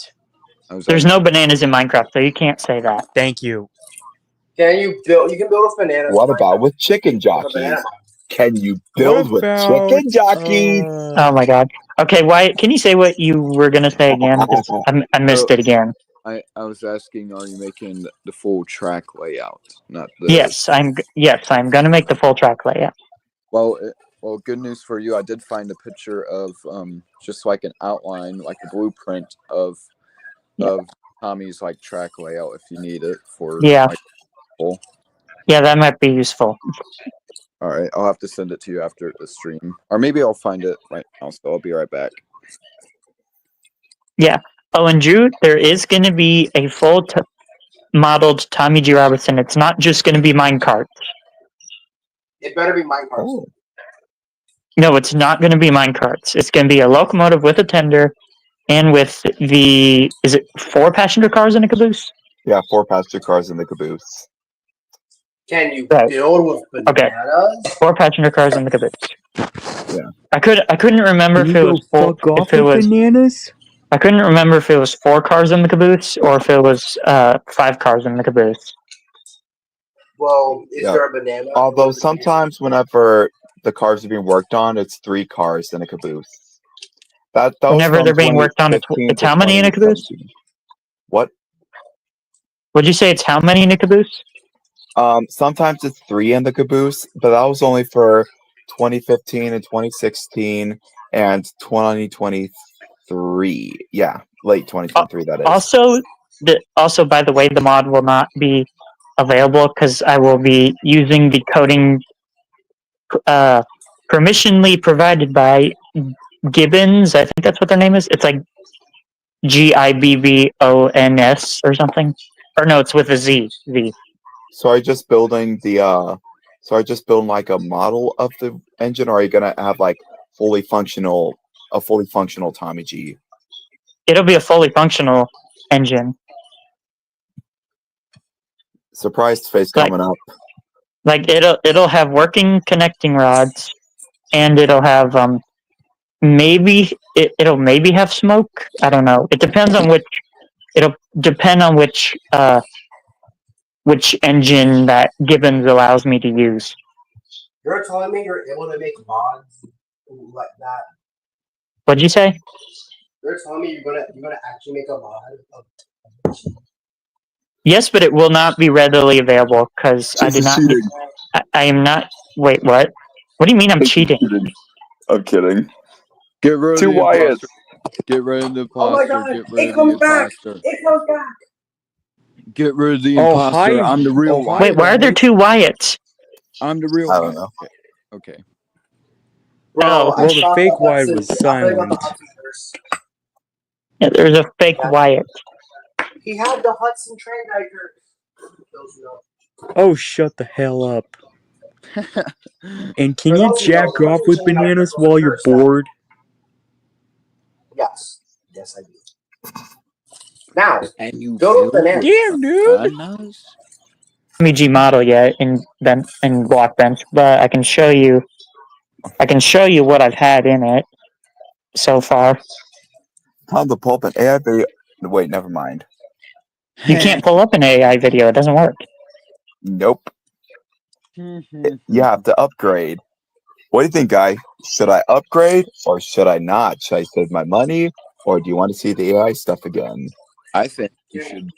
I was There's no bananas in Minecraft, so you can't say that. Thank you. Can you build? You can build a banana. What about with chicken jockeys? Can you build with chicken jockeys? Oh my god. Okay, Wyatt, can you say what you were gonna say again? 'Cause I missed it again. I was asking, are you making the full track layout? Not the Yes, I'm gonna make the full track layout. Well, good news for you. I did find a picture of just like an outline, like a blueprint of Tommy's like track layout if you need it for Yeah. like, full. Yeah, that might be useful. All right, I'll have to send it to you after the stream, or maybe I'll find it right now. So I'll be right back. Oh, and Drew, there is gonna be a full modeled Tommy G. Robertson. It's not just gonna be minecart. It better be Minecraft. Oh, No, it's not gonna be minecarts. It's gonna be a locomotive with a tender, and with is it 4 passenger cars in a caboose? yeah, 4 passenger cars in the caboose. Can you Right. build with Okay. bananas? 4 passenger cars in the caboose. Yeah. I couldn't remember Can if you it go was 4, fuck off if it with was bananas? I couldn't remember if it was 4 cars in the caboose or if it was 5 cars in the caboose. Well, is Yeah. there a banana? Although sometimes whenever the cars are being worked on, it's 3 cars in a caboose. That was Whenever from they're being worked on, it's 2015 to how many in a caboose? 2017. What? Would you say it's how many in a caboose? Sometimes it's 3 in the caboose, but that was only for 2015 and 2016 and 2023. Yeah, late 2023. That is. Also, by the way, the mod will not be available because I will be using the coding permissionly provided by Gibbons. I think that's what their name is. It's like Gibbons or something. Or no, it's with a Z. Z. So are you just building like a model of the engine, or are you gonna have like a fully functional Tommy G? It'll be a fully functional engine. Surprise face Like- coming up. Like it'll have working connecting rods, and it'll have it'll maybe have smoke. I don't know. It depends on which. It'll depend on which engine that Gibbons allows me to use. You're telling me you're able to make mods like that? What'd you say? You're telling me you're gonna actually make a mod of Yes, but it will not be readily available because I do not. I am not. Wait, what? What do you mean I'm cheating? I'm kidding. Get rid of Two the Wyatts. imposter. Get rid of the imposter. Oh my God, Get rid it of comes the back. imposter. It comes back. Get rid of the Oh, imposter. hi. I'm the real Oh, hi. Wyatt. Wait, why are there two Wyatts? I'm the real I don't Wyatt. know. Okay. Bro, Oh. I Well, the thought fake the Wyatt Hudson- was I thought about the silent. Hudson first. Yeah, there's a fake Yeah. Wyatt. He had the Hudson train diker. Those know. Oh, shut the hell up. And can For you those who jack don't know, off with Hudson Train bananas Diker was while the you're first set. bored? Yes. Yes, I do. Now, And you Go to feel bananas. Damn, dude. bananas? MG model yet in Blockbench, but I can show you. I can show you what I've had in it so far. Time to pull up an AI video. Wait, never mind. You can't pull up an AI video; it doesn't work. Nope. You have to upgrade. What do you think, guy? Should I upgrade or should I not? Should I save my money, or do you want to see the AI stuff again? I think you should.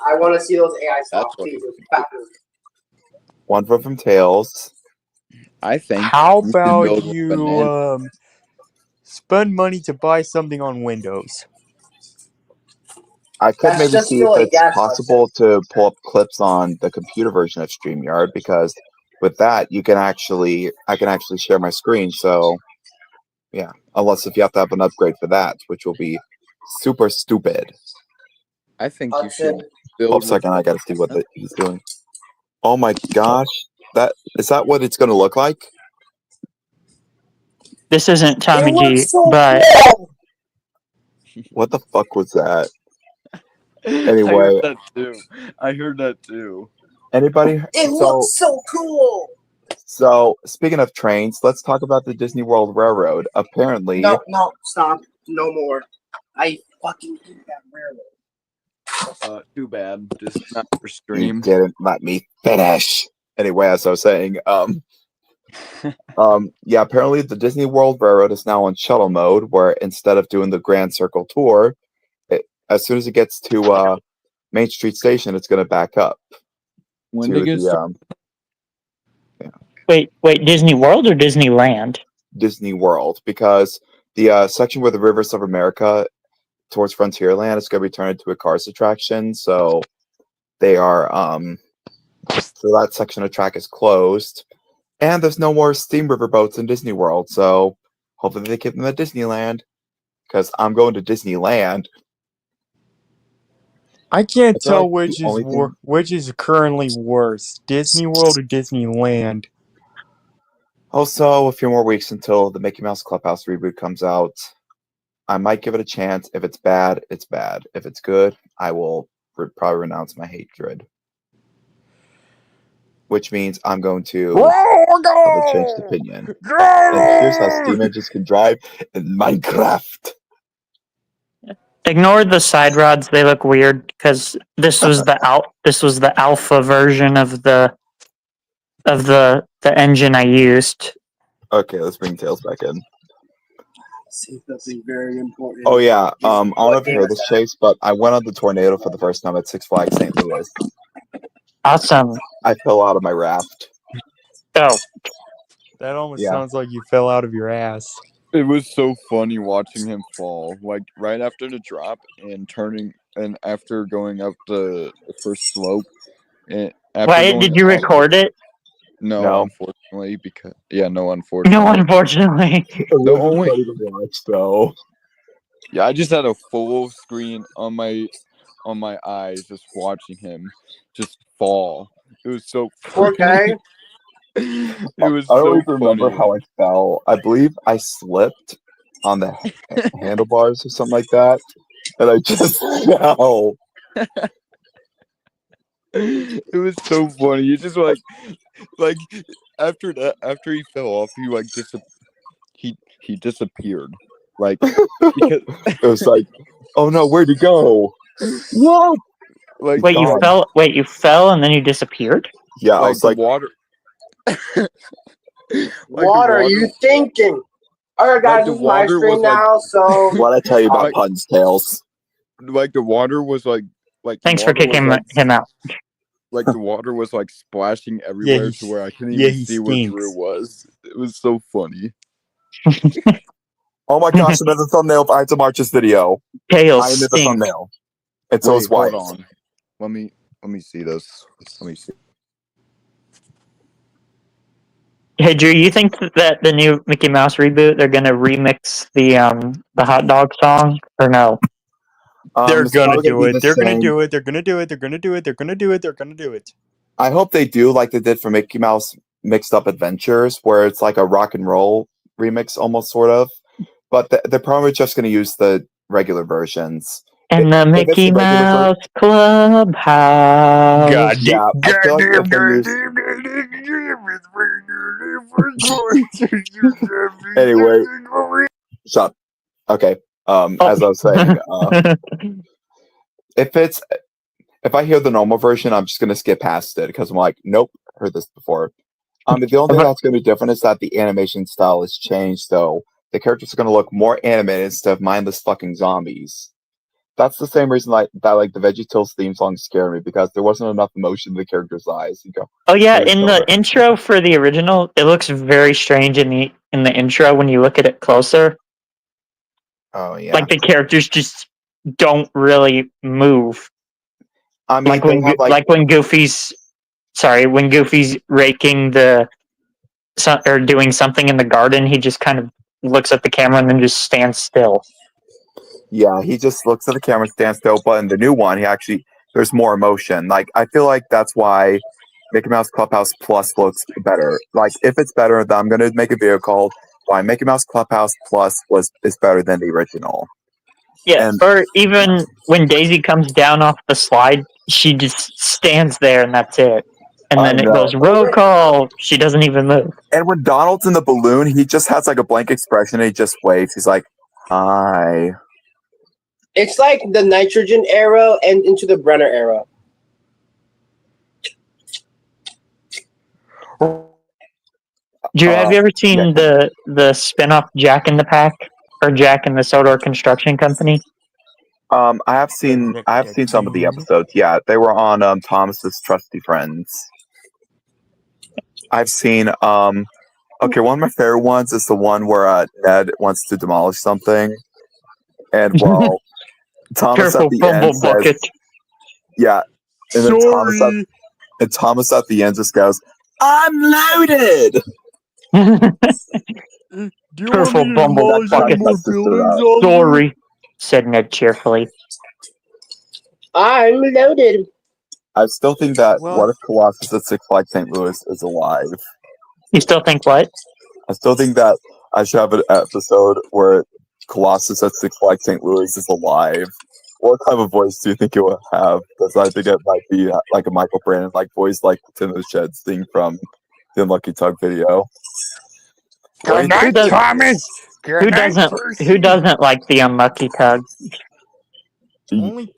I want to see those AI stuff, That's what- please. It's backwards. One vote from Tails. I think. How you should about build a you banana. spend money to buy something on Windows? I could That's maybe just see if silly, it's yes, possible to pull up clips on the computer version of StreamYard, because with that I can actually share my screen. So yeah, unless if you have to have an upgrade for that, which will be super stupid. I think you Hudson. should build. Hold a second, I gotta see what he's doing. Oh my gosh, is that what it's gonna look like? This isn't Tommy It G, looks so but cool. What the fuck was that? I Anyway. heard that too. Anybody? It looks so cool. So speaking of trains, let's talk about the Disney World Railroad. Apparently, No, stop. No more. I fucking hate that railroad. Too bad. Just not for you stream. didn't let me finish. Anyway, as I was saying, yeah, apparently the Disney World Railroad is now on shuttle mode, where instead of doing the Grand Circle tour, as soon as it gets to Main Street Station, it's going to back up When to they get the wait, Disney World or Disneyland? Disney World, because the section where the Rivers of America towards Frontierland is going to be turned into a Cars attraction. So they are so that section of track is closed, and there's no more steam river boats in Disney World. So hopefully they keep them at Disneyland, because I'm going to Disneyland. I can't I feel tell like which the is only thing- which is currently worse, Disney World or Disneyland. Also, a few more weeks until the Mickey Mouse Clubhouse reboot comes out. I might give it a chance. If it's bad, it's bad. If it's good, I will probably renounce my hatred. Which means I'm going to have a changed opinion. And here's how steam engines can drive in Minecraft. Ignore the side rods; they look weird because this was the alpha version of the engine I used. Okay, let's bring Tails back in. See something very important. Oh yeah, I don't know if you heard this, Chase, but I went on the tornado for the first time at Six Flags St. Louis. Awesome. I fell out of my raft. Oh, That almost Yeah. sounds like you fell out of your ass. It was so funny watching him fall, like right after the drop and turning, and after going up the first slope, and after Why going did to you college- record it? No, No. unfortunately, because no, unfortunately. No, unfortunately. It The wasn't only- funny to watch, though. Yeah, I just had a full screen on my eyes, just watching him just fall. It was so Poor funny. guy. It was I so don't even remember funny. how I fell. I believe I slipped on the handlebars or something like that, and I just fell. It was so funny. You just like after that, after he fell off, he disappeared. Like because It was like, oh no, where'd he go? What? like Wait, you God. fell? Wait, you fell and then you disappeared? Yeah, I like was the like, water. What are you thinking? Alright, guys, the this is my water stream was like- now, so what'd I tell you about Like- Pun's Tails? Like the water was like the Thanks for water was, kicking like, him out. Like the water was like splashing everywhere he- to where I couldn't yeah, even he see where stinks. Drew was. It was so funny. Oh my gosh, another thumbnail of Ides of March's video. Tails I am in the stink. thumbnail. It's those Wait, white. hold on. Let me see this. Let me see. Hey Drew, you think that the new Mickey Mouse reboot they're gonna remix the hot dog song or no? They're It's gonna probably do be it. the They're gonna same- do it. They're gonna do it. They're gonna do it. They're gonna do it. They're gonna do it. I hope they do like they did for Mickey Mouse Mixed Up Adventures, where it's like a rock and roll remix, almost sort of. But they're probably just going to use the regular versions. And the if it's Mickey the regular Mouse Clubhouse. God Yeah, I feel like if they use anyway. Shut. Okay. As I was saying, if I hear the normal version, I'm just gonna skip past it because I'm like, nope, heard this before. The only thing that's gonna be different is that the animation style has changed, though. The characters are gonna look more animated instead of mindless fucking zombies. That's the same reason that the VeggieTales theme song scared me, because there wasn't enough emotion in the characters' eyes. You go, Oh yeah, There's in no the reference. intro for the original, it looks very strange in the intro when you look at it closer. oh yeah. Like the characters just don't really move. I mean, Like they when have when Goofy's raking or doing something in the garden, he just kind of looks at the camera and then just stands still. yeah, he just looks at the camera, stands still. But in the new one, there's more emotion. Like, I feel like that's why Mickey Mouse Clubhouse Plus looks better. Like, if it's better, then I'm gonna make a video called "Why Mickey Mouse Clubhouse Plus is better than the original." Yeah, And- or even when Daisy comes down off the slide, she just stands there and that's it. And I then it know. goes roll call. She doesn't even move. And when Donald's in the balloon, he just has like a blank expression. And he just waves. He's like, "Hi." it's like the Nitrogen era and into the Brenner era. Drew, have you ever seen yeah. the spin-off Jack in the Pack or Jack in the Sodor Construction Company? I have seen some of the episodes. Yeah, they were on Thomas's Trusty Friends. I've seen okay, one of my favorite ones is the one where Ned wants to demolish something, and well, Thomas Careful, at the fumble end bucket. says, "Yeah," and then Thomas at the end just goes, "I'm loaded." Do you Careful, want me to bumble demolish bucket. any more That's just buildings? about- Sorry, said Ned cheerfully. I'm loaded. I still think that Well- what if Colossus at Six Flags St. Louis is alive? You still think what? I still think that I should have an episode where Colossus at Six Flags St. Louis is alive. What type of voice do you think it would have? Because I think it might be like a Michael Brandon like voice, like Tim the Shed thing from the Unlucky Tug video. Good night, Thomas. Who doesn't like the Unlucky Tug? Only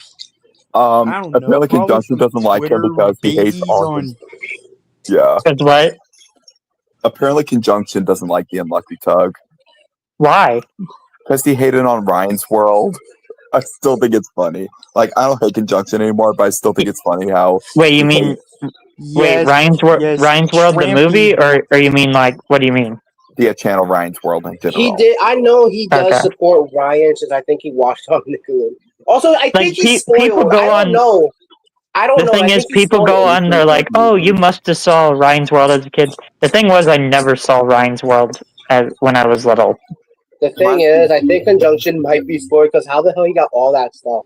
I don't know. Apparently probably Conjunction some doesn't like him Twitter because he hates babies all. on. Yeah. Because what? Apparently Conjunction doesn't like the Unlucky Tug Why? because he hated on Ryan's World. I still think it's funny. Like, I don't hate Conjunction anymore, but I still think it's funny how Wait, you he mean hates wait Ryan's World? yes, Ryan's World, the Trampy. movie, or you mean like what do you mean? the channel Ryan's World in general. He did. I know he does Okay. support Ryan since I think he watched on Nickelodeon. Also, I think he's people spoiled. go I don't on- know. I don't The know. thing I is, think he people stole go it. on, they're like, "Oh, you must have saw Ryan's World as a kid." The thing was, I never saw Ryan's World when I was little. The thing is, I think Conjunction might be scored because how the hell he got all that stuff?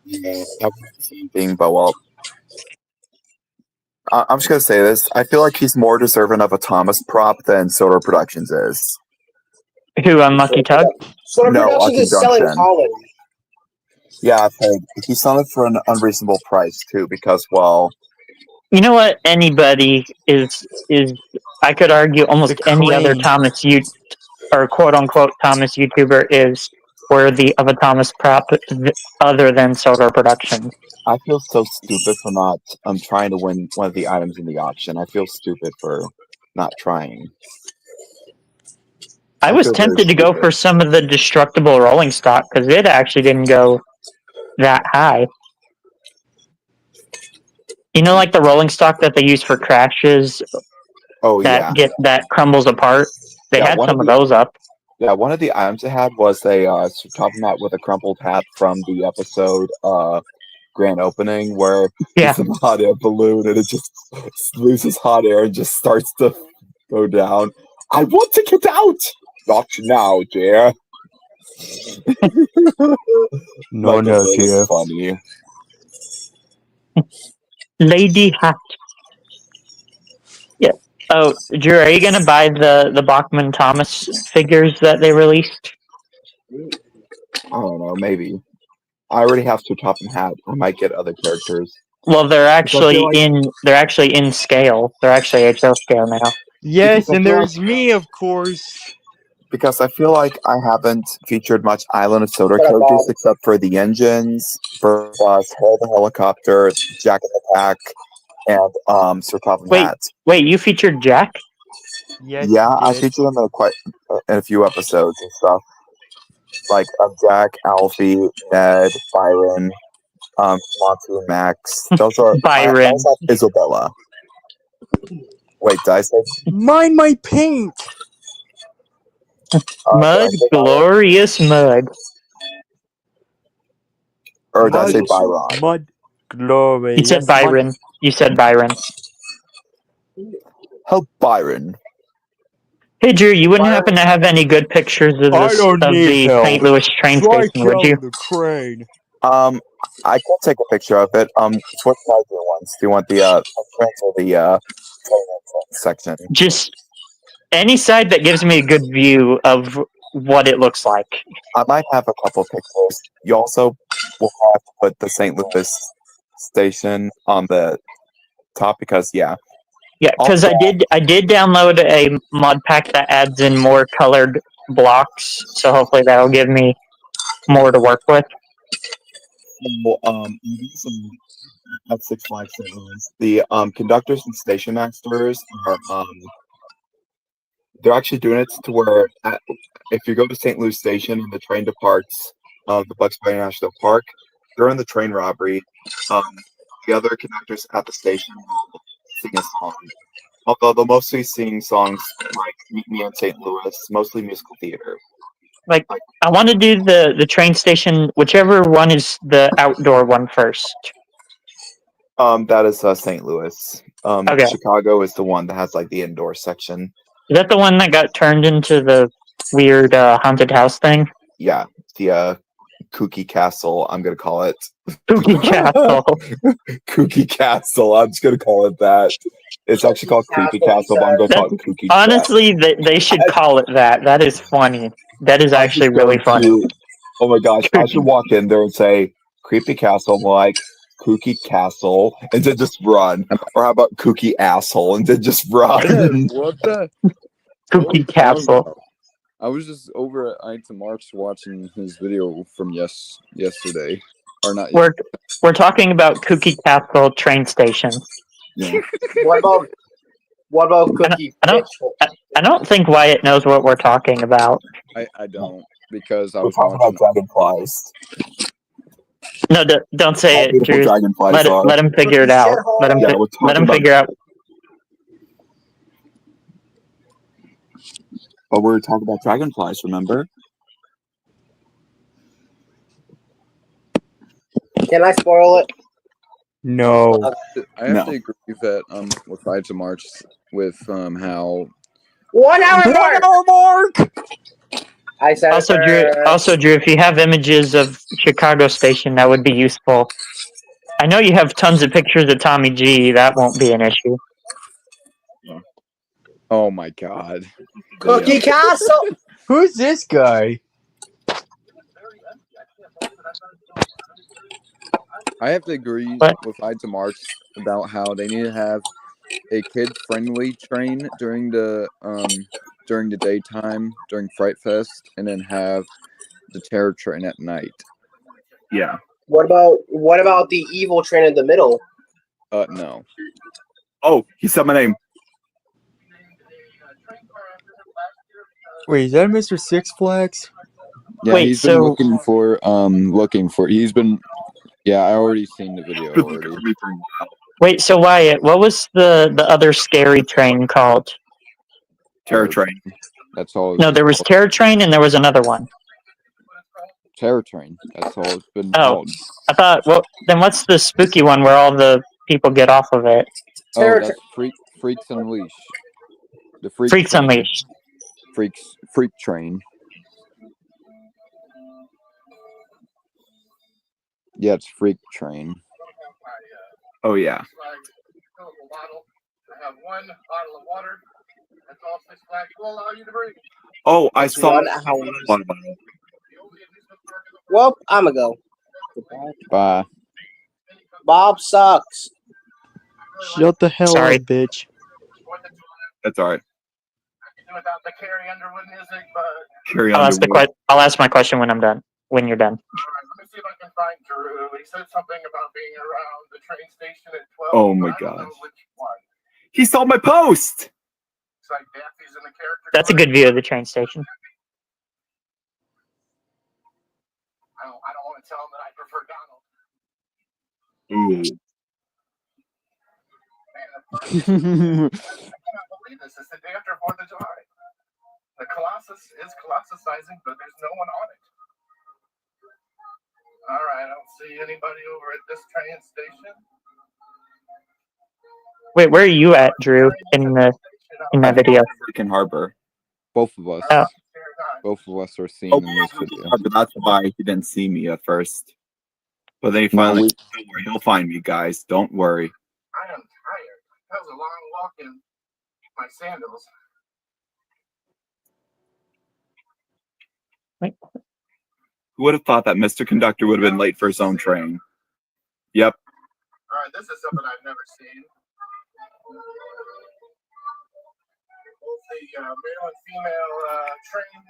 Yeah, being, but well, I'm just gonna say this. I feel like he's more deserving of a Thomas prop than Soda Productions is. Who, Unlucky Tug? Soda No, Productions is selling Conjunction. Colin. Yeah, I've heard he's selling it for an unreasonable price too, because well, You know what? Anybody is. I could argue almost The any other crane. or quote unquote Thomas YouTuber is worthy of a Thomas prop other than Soda Productions. I feel so stupid for not trying to win one of the items in the auction. I feel stupid for not trying. I was feel very tempted to go stupid. for some of the destructible rolling stock because it actually didn't go that high. You know, like the rolling stock that they use for crashes Oh that yeah, that crumbles apart. They Yeah, had one some of of those up. yeah. One of the items it had was a top mat with a crumpled hat from the episode grand opening where Yeah. it's a hot air balloon and it just loses hot air and just starts to go down. I want to get out. Not now, dear. No, Like, no, it dear. was funny. Lady Hat. Yeah. Oh, Drew, are you gonna buy the Bachman Thomas figures that they released? I don't know, maybe. I already have to top and hat. I might get other characters. Well, they're I actually feel like- in scale. They're actually HL scale now. Yes, Because I and feel there's me, of course. Because I feel like I haven't featured much Island of Soda Shut up, characters Bob. except for the engines, Bus, Hail the Helicopter, Jack in the Pack, and Sir Topham Wait. Hatt. Wait, you featured Jack? Yes, Yeah, I you did. featured them in a few episodes and stuff. Like Jack, Alfie, Ned, Byron, Monty, and Max. Those are Byron. I also have Isabella. Wait, did I say? Mind my paint. Did Mud, I say Byron? glorious mud. Or did I say Mud. Byron? Mud. Glory. You said Yes, Byron. You said Byron. Help Byron. Hey, Drew, you wouldn't happen to have any good pictures of I this don't of need the help. St. Louis train Try station, would you? killing the crane. I can take a picture of it. What size do you want? Do you want the entrance or the train entrance section? Just any side that gives me a good view of what it looks like. I might have a couple pictures. You also will have to put the St. Louis station on the top because yeah, Yeah, because I did download a mod pack that adds in more colored blocks, so hopefully that'll give me more to work with. well, at Six Flags St. Louis, the conductors and station masters are they're actually doing it to where if you go to St. Louis Station and the train departs the Bucks Bunny National Park during the train robbery, the other conductors at the station will sing a song. Although they'll mostly sing songs like "Meet Me in St. Louis," mostly musical theater. Like, I want to do the train station, whichever one is the outdoor one first. That is St. Louis. Okay. Chicago is the one that has like the indoor section. Is that the one that got turned into the weird haunted house thing? Yeah, the Kooky Castle. I'm gonna call it Spooky Castle. Kooky Castle. I'm just gonna call it that. It's actually called Creepy Castle, but I'm gonna call it Kooky. Honestly, they should call it that. That is funny. That is actually really funny. Oh my gosh, I should walk in there and say Creepy Castle, like Kooky Castle, and then just run. Or how about Kooky Asshole, and then just run. What the? Spooky Castle. I was just over at Item Marks watching his video from yesterday. Or not We're talking about Kooky Castle train station. Yeah. What about Cookie? I don't think Wyatt knows what we're talking about. I don't, because I We're was talking about watching. dragonflies. No, don't say How it, beautiful Drew. dragonflies are. Let him figure it out. Let him Yeah, we're talking let him about- figure out. But we're talking about dragonflies, remember? Can I spoil it? No. I have No. to agree that with Ides of March with how 1 hour mark. I said Also, Drew, if you have images of Chicago Station, that would be useful. I know you have tons of pictures of Tommy G. That won't be an issue. oh my god. Cookie Castle. Who's this guy? I have to agree What? with Ides of March about how they need to have a kid-friendly train during the daytime during Fright Fest, and then have the terror train at night. Yeah. What about the evil train in the middle? No. Oh, he said my name. Wait, is that Mr. Six Flags? Yeah, Wait, he's been so- looking for. He's been. Yeah, I already seen the video Been already. looking for me for a while. Wait, so Wyatt, what was the other scary train called? Terror Train. That's all. No, there was Terror Train and there was another one. Terror Train. That's all it's been Oh. called. I thought, well, then what's the spooky one where all the people get off of it? Terror That's Freaks Unleashed. The Freaks Train. Unleashed. Freak Train. Yeah, it's Freak Train. Oh yeah. Oh, I saw. 1 hour. One bottle. Well, I'ma go. Goodbye. Bye. Bob sucks. Shut the hell Sorry. up, bitch. That's all right. Carrie I'll ask Underwood. I'll ask my question when I'm done. When you're done. Let me see if I can find Drew. He said something about being around the train station at 12. Oh my but I don't know gosh. which one. He saw my post. It's like Daffy's in the character. That's a corner. good view of the train station. I don't want to tell him that I prefer Donald. Ooh. Man, I cannot believe this. It's the day after 4th of July. The Colossus is colossizing, but there's no one on it. All right, I don't see anybody over at this train station. Wait, where are you at, Drew, in that video? Freaking Harbor. Both of us. Oh. Both of us are seen Oh, in this video. Harbor. That's why he didn't see me at first. But then he No, finally. Don't worry, he'll find me, guys. Don't worry. I am tired. That was a long walk in my sandals. Who would have thought that Mr. Conductor would have been late for his own train? Yep. All right, this is something I've never seen. Both the male and female train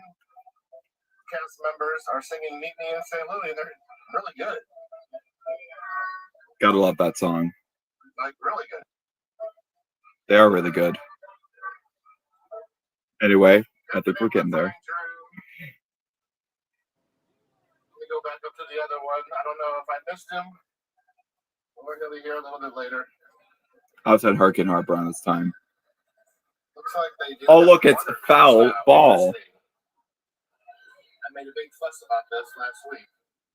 cast members are singing "Meet Me in St. Louis," and they're really good. Gotta love that song. Like really good. They are really good. Anyway, I think we're getting there. Let me go back up to the other one. I don't know if I missed him. We're gonna be here a little bit later. I was at Hurricane Harbor on this time. Looks like they did. Oh, have look, it's water a foul cruise, ball. Wednesday. I made a big fuss about this last week.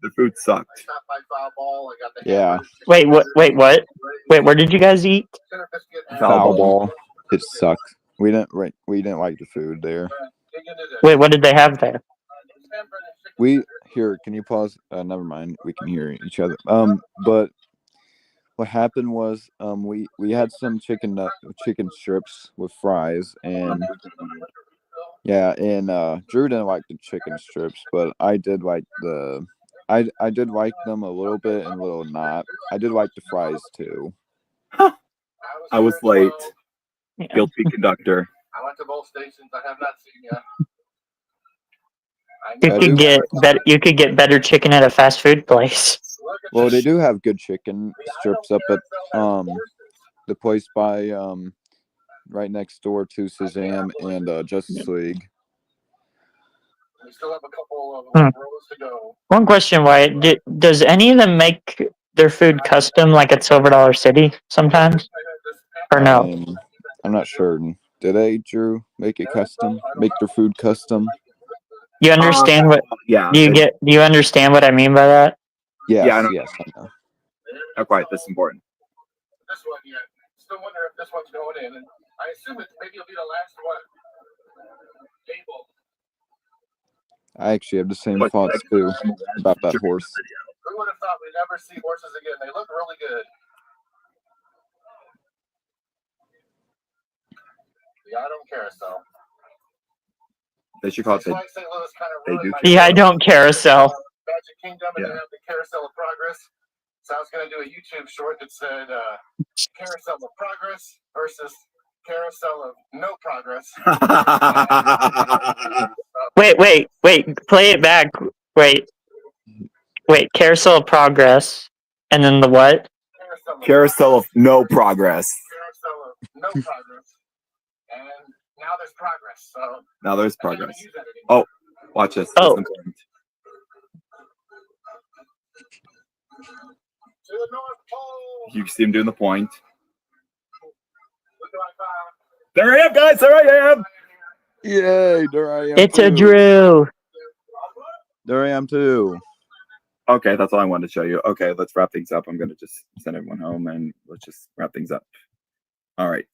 The food sucked. I stopped by foul ball. I got the Yeah. hamburgers, Wait, what? Wait, what? Wait, where did you guys eat? dinner biscuit, and Foul Foul ball. It sucked. We didn't like the food there. dig into this. Wait, what did they have there? We here. Can you pause? Never mind. We can hear each other. But what happened was, we had some chicken strips with fries, and yeah, and Drew didn't like the chicken strips, but I did like I did like them a little bit and a little not. I did like the fries too. I was late. Yeah. Guilty Conductor. I went to both stations. I have not seen yet. You could get better. You could get better chicken at a fast food place. Well, they do have good chicken strips up at the place by right next door to Shazam and Justice League. We still have a couple of Hmm. rows to go. One question, Wyatt: does any of them make their food custom, like at Silver Dollar City sometimes, or no? I'm not sure. Did they, Drew, make it custom? Make their food custom? You understand what? Yeah. Do you understand what I mean by that? Yes, Yeah, I know. yes, I know. Not quite this important. This one yet. Still wonder if this one's going in. And I assume maybe it'll be the last one. Gable. I actually have the same thoughts too about that horse. Who would have thought we'd never see horses again? They look really good. The Autumn Carousel. They should call it Six Flags St. Louis kind of they ruined do my Yeah, I don't carousel. Magic Kingdom, and Yeah. then have the Carousel of Progress. So I was going to do a YouTube short that said Carousel of Progress versus Carousel of No Progress. Wait. Play it back. Wait. Carousel of Progress. And then the what? Carousel of no progress. Carousel of No Progress. And now there's progress. So Now there's I can't even progress. use that anymore. Watch this. Oh. This is important. To the North Pole. You see him doing the point. Look what I found. There I am, guys. There I am. Yay! There I am. It's a too. Drew. There I am too. Okay, that's all I wanted to show you. Okay, let's wrap things up. I'm going to just send everyone home and let's just wrap things up. All right.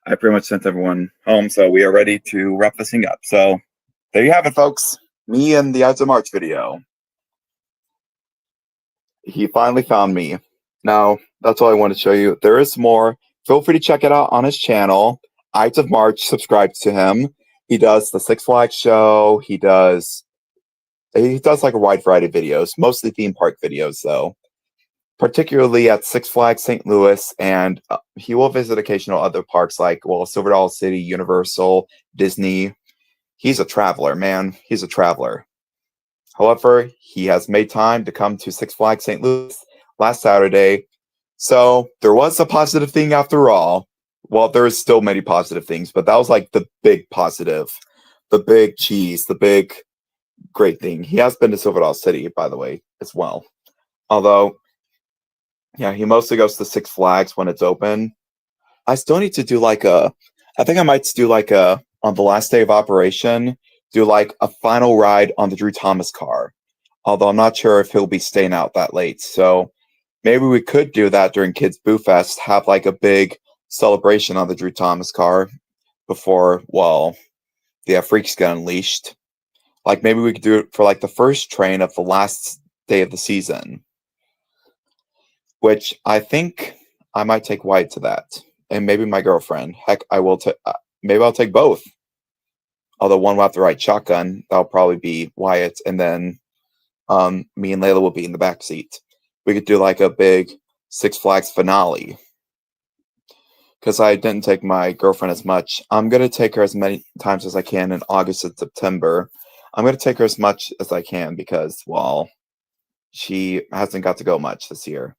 I pretty much sent everyone home, so we are ready to wrap this thing up. So there you have it, folks. Me and the Ides of March video. He finally found me. Now, that's all I want to show you. There is more. Feel free to check it out on his channel. Ides of March, subscribe to him. He does the Six Flags show. He does like a wide variety of videos, mostly theme park videos, though. Particularly at Six Flags St. Louis, and he will visit occasional other parks like, Silver Dollar City, Universal, Disney. He's a traveler, man. He's a traveler. However, he has made time to come to Six Flags St. Louis last Saturday. So there was a positive thing after all. Well, there is still many positive things, but that was like the big positive, the big cheese, the big great thing. He has been to Silver Dollar City, by the way, as well. Although, yeah, he mostly goes to Six Flags when it's open. I still need to do I think I might do on the last day of operation, do like a final ride on the Drew Thomas car. Although I'm not sure if he'll be staying out that late. So maybe we could do that during Kids Boo Fest, have like a big celebration on the Drew Thomas car before, the freaks get unleashed. Like maybe we could do it for like the first train of the last day of the season. Which I think I might take Wyatt to that. And maybe my girlfriend. Heck, I will maybe I'll take both. Although one will have to ride shotgun. That'll probably be Wyatt. And then me and Layla will be in the back seat. We could do like a big Six Flags finale. Because I didn't take my girlfriend as much. I'm going to take her as many times as I can in August and September. I'm going to take her as much as I can because, she hasn't got to go much this year.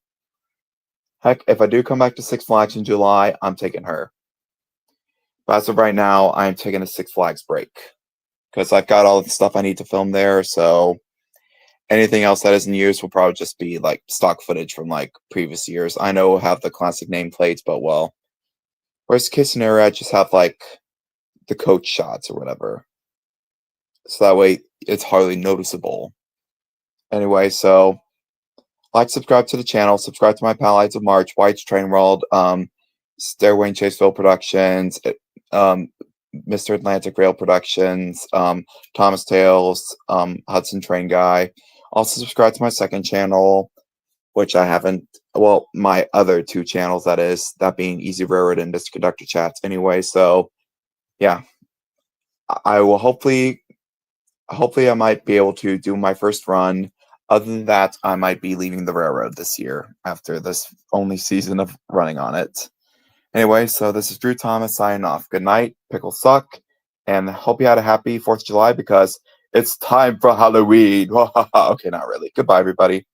Heck, if I do come back to Six Flags in July, I'm taking her. But as of right now, I'm taking a Six Flags break. Because I've got all the stuff I need to film there, so anything else that isn't used will probably just be like stock footage from like previous years. I know we'll have the classic nameplates, but worst case scenario, I just have like the coach shots or whatever. So that way it's hardly noticeable. Anyway, so subscribe to the channel, subscribe to my pal Ides of March, White's Train World, Stairway and Chaseville Productions, Mr. Atlantic Rail Productions, Thomas Tales, Hudson Train Guy. Also subscribe to my second channel, which I haven't, my other two channels, that being Easy Railroad and Mr. Conductor Chats. Anyway, so yeah, I will hopefully I might be able to do my first run. Other than that, I might be leaving the railroad this year after this only season of running on it. Anyway, so this is Drew Thomas signing off. Good night, pickles suck, and hope you had a happy 4th of July because it's time for Halloween. Okay, not really. Goodbye, everybody.